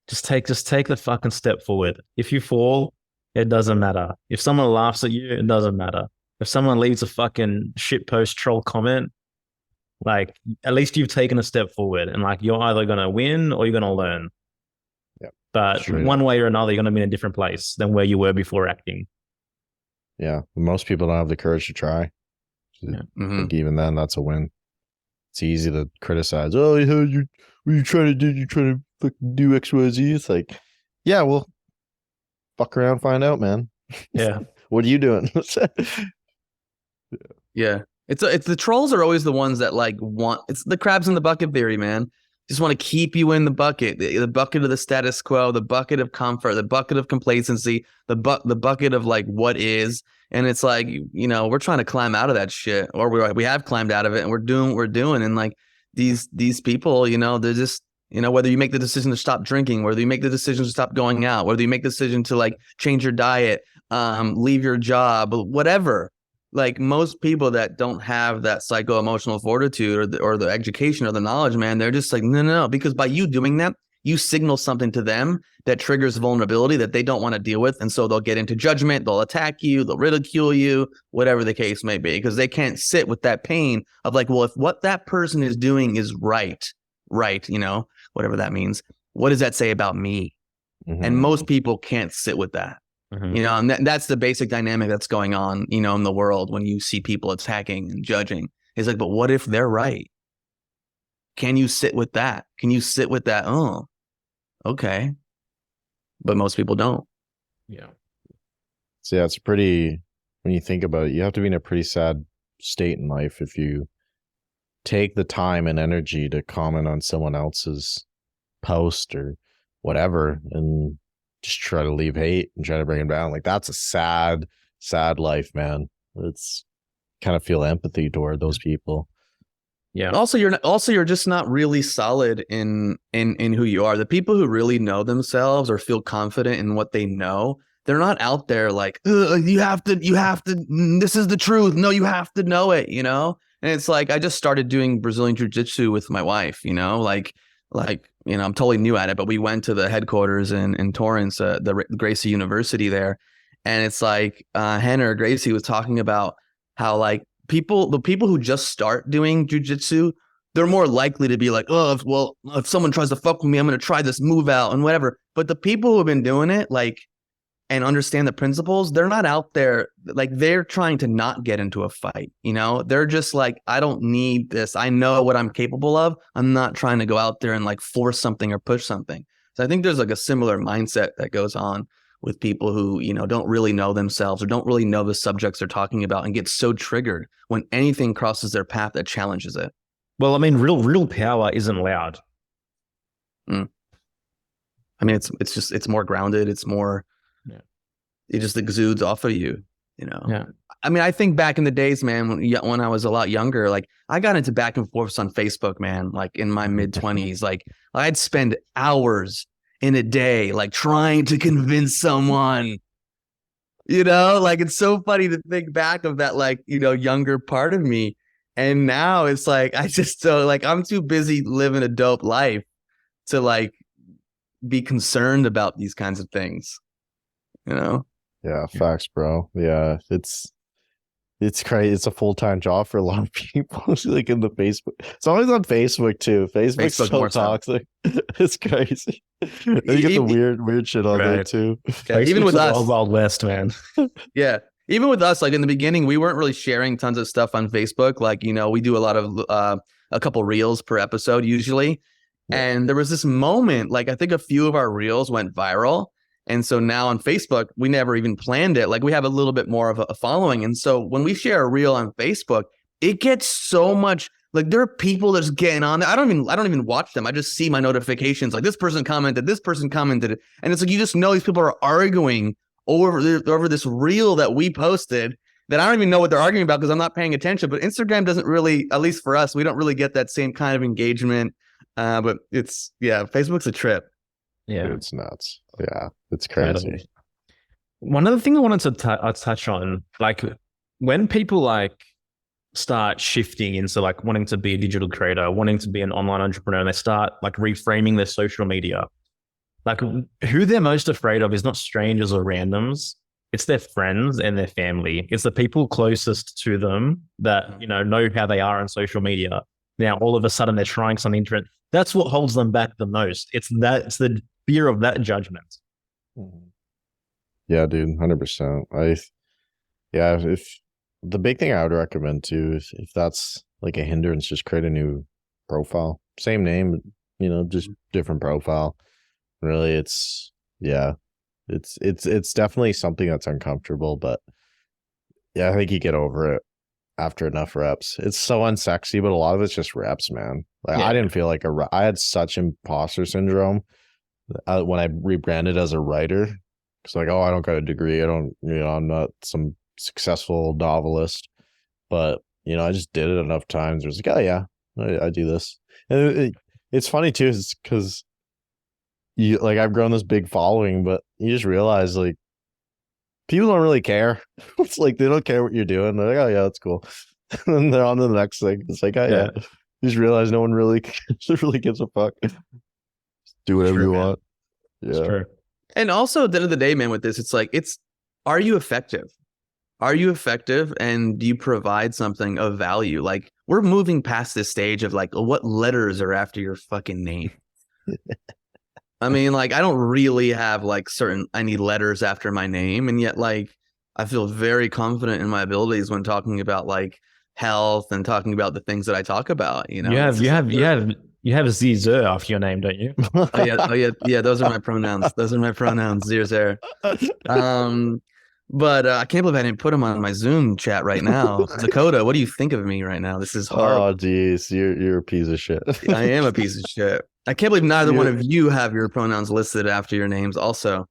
Just take the fucking step forward. If you fall, it doesn't matter. If someone laughs at you, it doesn't matter. If someone leaves a fucking shitpost troll comment, like at least you've taken a step forward, and like you're either gonna win or you're gonna learn. But one way or another, you're going to be in a different place than where you were before acting. Yeah. Most people don't have the courage to try. I think even then, that's a win. It's easy to criticize. Oh, what are you trying to do? You're trying to fucking do X, Y, Z. It's like, yeah, well, fuck around, find out, man. Yeah. What are you doing? Yeah. It's the trolls are always the ones that it's the crabs in the bucket theory, man. Just want to keep you in the bucket of the status quo, the bucket of comfort, the bucket of complacency, the bucket of like what is. And it's like, we're trying to climb out of that shit, or we have climbed out of it, and we're doing what we're doing. And like these people, they're just, whether you make the decision to stop drinking, whether you make the decision to stop going out, whether you make the decision to like change your diet, leave your job, whatever. Like most people that don't have that psycho-emotional fortitude or the education or the knowledge, man, they're just like, no, because by you doing that, you signal something to them that triggers vulnerability that they don't want to deal with. And so they'll get into judgment, they'll attack you, they'll ridicule you, whatever the case may be, because they can't sit with that pain of like, well, if what that person is doing is right, whatever that means, what does that say about me? Mm-hmm. And most people can't sit with that. Mm-hmm. And that's the basic dynamic that's going on, in the world when you see people attacking and judging. It's like, but what if they're right? Can you sit with that? Can you sit with that? Oh, okay. But most people don't. Yeah. So yeah, it's when you think about it, you have to be in a pretty sad state in life if you take the time and energy to comment on someone else's post or whatever and just try to leave hate and try to bring them down. Like, that's a sad, sad life, man. It's kind of feel empathy toward those people. Yeah. Also, you're just not really solid in who you are. The people who really know themselves or feel confident in what they know, they're not out there like, you have to, this is the truth. No, you have to know it, And it's like, I just started doing Brazilian jiu-jitsu with my wife, I'm totally new at it, but we went to the headquarters in Torrance, the Gracie University there. And it's like, Hannah or Gracie was talking about how like the people who just start doing jiu-jitsu, they're more likely to be like, if someone tries to fuck with me, I'm going to try this move out and whatever. But the people who have been doing it, like and understand the principles, they're not out there like they're trying to not get into a fight. They're just like, I don't need this. I know what I'm capable of. I'm not trying to go out there and like force something or push something. So I think there's like a similar mindset that goes on with people who, don't really know themselves or don't really know the subjects they're talking about and get so triggered when anything crosses their path that challenges it. Well, I mean, real power isn't loud. I mean, it's more grounded. It's more, it just exudes off of you, Yeah. I mean, I think back in the days, man, when I was a lot younger, like I got into back and forths on Facebook, man, like in my mid-20s, like I'd spend hours in a day, like trying to convince someone, like it's so funny to think back of that, like, younger part of me. And now it's like, I just like, I'm too busy living a dope life to like be concerned about these kinds of things, Yeah, facts, bro. Yeah, it's crazy. It's a full-time job for a lot of people. Like in the Facebook, it's always on Facebook too. Facebook's so toxic. It's crazy. And you get the weird shit on there too. Yeah, even with us, Wild West, man. Yeah, even with us, like in the beginning, we weren't really sharing tons of stuff on Facebook. Like, we do a lot of a couple reels per episode usually. And there was this moment, like I think a few of our reels went viral. And so now on Facebook, we never even planned it. Like we have a little bit more of a following. And so when we share a reel on Facebook, it gets so much, like there are people that's getting on there. I don't even watch them. I just see my notifications. Like this person commented. And it's like, you just know these people are arguing over this reel that we posted that I don't even know what they're arguing about because I'm not paying attention. But Instagram doesn't really, at least for us, we don't really get that same kind of engagement. But Facebook's a trip. Yeah, dude, it's nuts. Yeah, it's crazy. One other thing I wanted to touch on, like when people like start shifting into like wanting to be a digital creator, wanting to be an online entrepreneur, and they start like reframing their social media, like who they're most afraid of is not strangers or randoms. It's their friends and their family. It's the people closest to them that, know how they are on social media. Now, all of a sudden they're trying something different. That's what holds them back the most. It's the fear of that judgment. Yeah, dude, 100%. If the big thing I would recommend too, if that's like a hindrance, just create a new profile, same name, just different profile. Really, it's definitely something that's uncomfortable, but yeah, I think you get over it after enough reps. It's so unsexy, but a lot of it's just reps, man. Like I didn't feel like I had such imposter syndrome when I rebranded as a writer. It's like, oh, I don't got a degree. I don't, I'm not some successful novelist, but I just did it enough times. It was like, oh yeah, I do this. And it's funny too, is because I've grown this big following, but you just realize like people don't really care. It's like they don't care what you're doing. They're like, oh yeah, that's cool. And then they're on to the next thing. It's like, oh yeah. You just realize no one really gives a fuck. Just do whatever you want. Yeah. It's true. And also at the end of the day, man, with this, it's like, are you effective? Are you effective? And do you provide something of value? Like we're moving past this stage of like, what letters are after your fucking name? I mean, like, I don't really have like I need letters after my name. And yet like, I feel very confident in my abilities when talking about like health and talking about the things that I talk about, You have Zizer after your name, don't you? oh yeah. Those are my pronouns. Zizer. But I can't believe I didn't put them on my Zoom chat right now. Dakota, what do you think of me right now? This is horrible. Oh, geez, you're a piece of shit. I am a piece of shit. I can't believe neither one of you have your pronouns listed after your names also.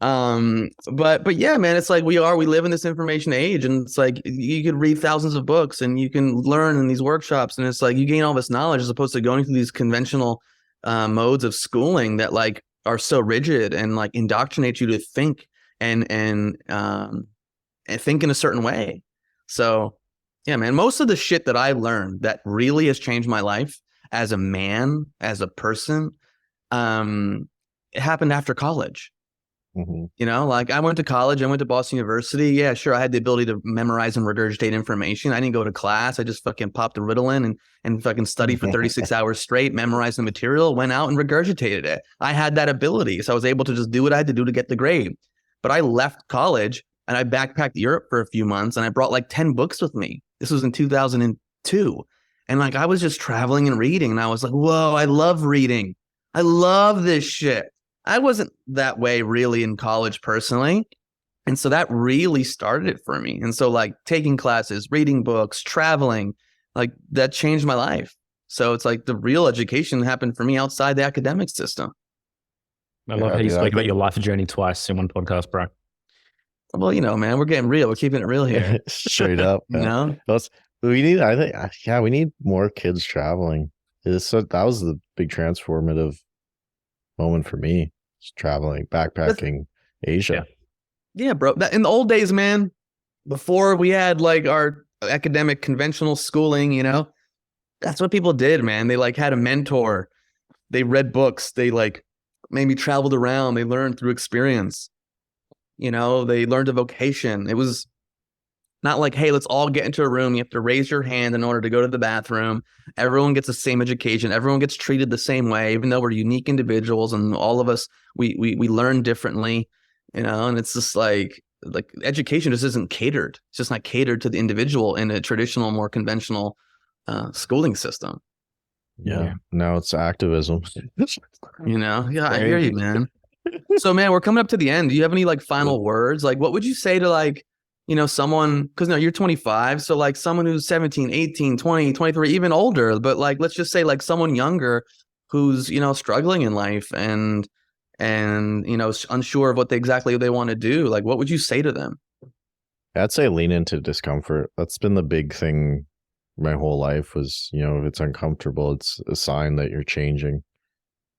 But yeah, man, it's like we live in this information age, and it's like you could read thousands of books and you can learn in these workshops, and it's like you gain all this knowledge as opposed to going through these conventional modes of schooling that like are so rigid and like indoctrinate you to think and think in a certain way. So yeah, man, most of the shit that I learned that really has changed my life as a man, as a person, it happened after college. Like I went to college, I went to Boston University. Yeah, sure. I had the ability to memorize and regurgitate information. I didn't go to class. I just fucking popped the Ritalin and fucking studied for 36 hours straight, memorized the material, went out and regurgitated it. I had that ability. So I was able to just do what I had to do to get the grade. But I left college and I backpacked Europe for a few months and I brought like 10 books with me. This was in 2002. And like I was just traveling and reading and I was like, whoa, I love reading. I love this shit. I wasn't that way really in college personally. And so that really started it for me. And so like taking classes, reading books, traveling, like that changed my life. So it's like the real education happened for me outside the academic system. I love how you spoke about your life journey twice in one podcast, bro. Well, you know, man, we're getting real. We're keeping it real here. Straight up. You know? We need, I think, yeah, we need more kids traveling. That was the big transformative moment for me. Just traveling, backpacking Asia. Yeah, bro. In the old days, man, before we had like our academic conventional schooling, you know, that's what people did, man. They like had a mentor. They read books. They like maybe traveled around. They learned through experience. You know, they learned a vocation. It was not like, hey, let's all get into a room. You have to raise your hand in order to go to the bathroom. Everyone gets the same education. Everyone gets treated the same way, even though we're unique individuals and all of us, we learn differently, you know, and it's just like education just isn't catered. It's just not catered to the individual in a traditional, more conventional schooling system. Yeah. Now it's activism. You know? Yeah, I hear you, man. So, man, we're coming up to the end. Do you have any like final words? Like, what would you say to like, you know, someone, because no, you're 25. So like someone who's 17, 18, 20, 23, even older, but like, let's just say like someone younger who's, you know, struggling in life and, you know, unsure of what exactly they want to do. Like, what would you say to them? I'd say lean into discomfort. That's been the big thing my whole life was, you know, if it's uncomfortable, it's a sign that you're changing,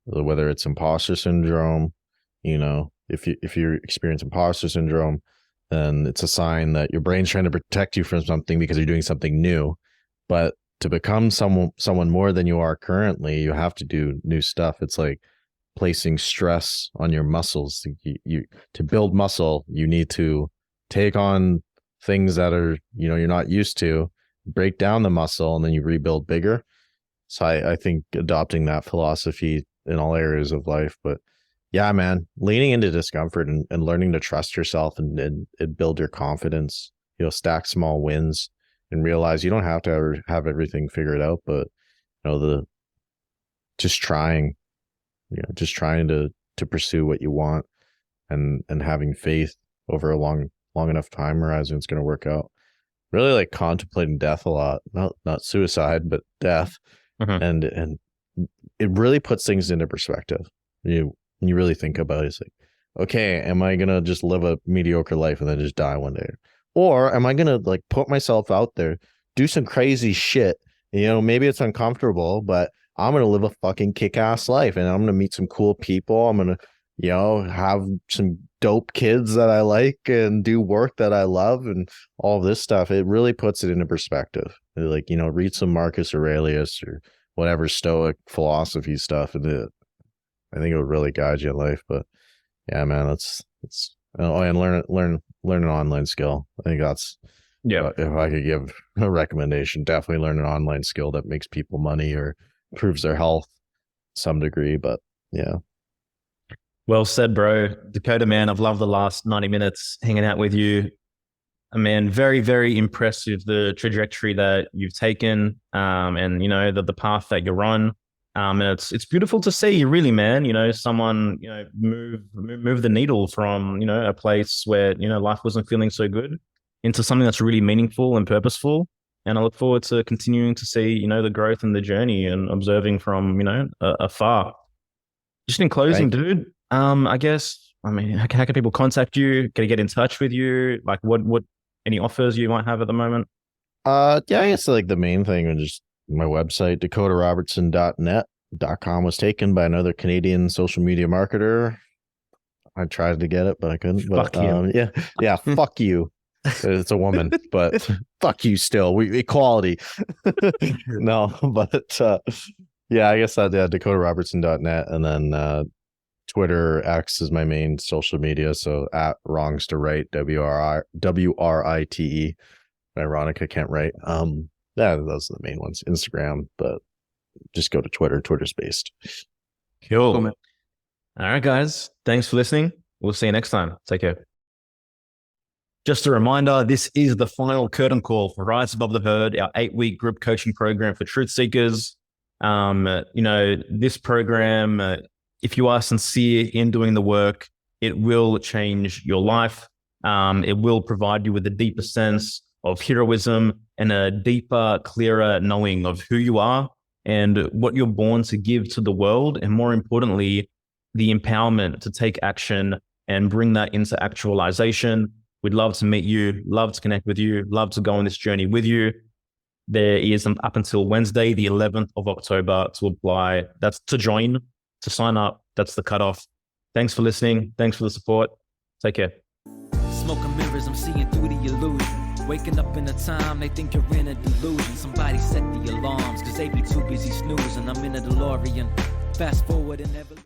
whether it's imposter syndrome, you know, if you experience imposter syndrome, then it's a sign that your brain's trying to protect you from something because you're doing something new. But to become someone more than you are currently, you have to do new stuff. It's like placing stress on your muscles. You to build muscle, you need to take on things that are, you know, you're not used to, break down the muscle, and then you rebuild bigger. So I think adopting that philosophy in all areas of life. But yeah, man, leaning into discomfort and learning to trust yourself and build your confidence, you know, stack small wins and realize you don't have to ever have everything figured out, but you know, just trying to pursue what you want and having faith over a long enough time horizon, it's going to work out. Really like contemplating death a lot, not suicide, but death. And it really puts things into perspective. You really think about it, it's like, okay, am I gonna just live a mediocre life and then just die one day, or am I gonna like put myself out there, do some crazy shit? You know, maybe it's uncomfortable, but I'm gonna live a fucking kick-ass life, and I'm gonna meet some cool people. I'm gonna, you know, have some dope kids that I like and do work that I love and all this stuff. It really puts it into perspective. Like, you know, read some Marcus Aurelius or whatever Stoic philosophy stuff, and I think it would really guide you in life. But yeah, man, it's and learn an online skill. I think that's, if I could give a recommendation, definitely learn an online skill that makes people money or improves their health to some degree. But yeah. Well said, bro. Dakota, man, I've loved the last 90 minutes hanging out with you. Man, very, very impressive, the trajectory that you've taken, and, you know, the path that you're on. And it's beautiful to see, really, man, you know, someone, you know, move the needle from, you know, a place where, you know, life wasn't feeling so good into something that's really meaningful and purposeful. And I look forward to continuing to see, you know, the growth and the journey and observing from, you know, afar. Just in closing, dude, I guess, I mean, how can people contact you? Can I get in touch with you? Like what any offers you might have at the moment? Yeah, I guess like the main thing was just my website, dakotarobertson.net.com was taken by another Canadian social media marketer. I tried to get it, but I couldn't. But, fuck you. Yeah, fuck you. It's a woman, but fuck you still. Equality. No, but yeah, I guess that, dakotarobertson.net, and then Twitter, X is my main social media, so at wrongs to right, WRITE. Ironic, I can't write. Yeah, those are the main ones. Instagram, but just go to Twitter. Twitter's based. Cool. All right, guys. Thanks for listening. We'll see you next time. Take care. Just a reminder, this is the final curtain call for Rise Above the Herd, our 8-week group coaching program for truth seekers. This program, if you are sincere in doing the work, it will change your life. It will provide you with a deeper sense of heroism and a deeper, clearer knowing of who you are and what you're born to give to the world. And more importantly, the empowerment to take action and bring that into actualization. We'd love to meet you, love to connect with you, love to go on this journey with you. There is up until Wednesday, the 11th of October to apply. That's to join, to sign up. That's the cutoff. Thanks for listening. Thanks for the support. Take care. Smoking mirrors, I'm seeing through the illusion. Waking up in a time, they think you're in a delusion. Somebody set the alarms, cause they be too busy snoozing. I'm in a DeLorean. Fast forward and never...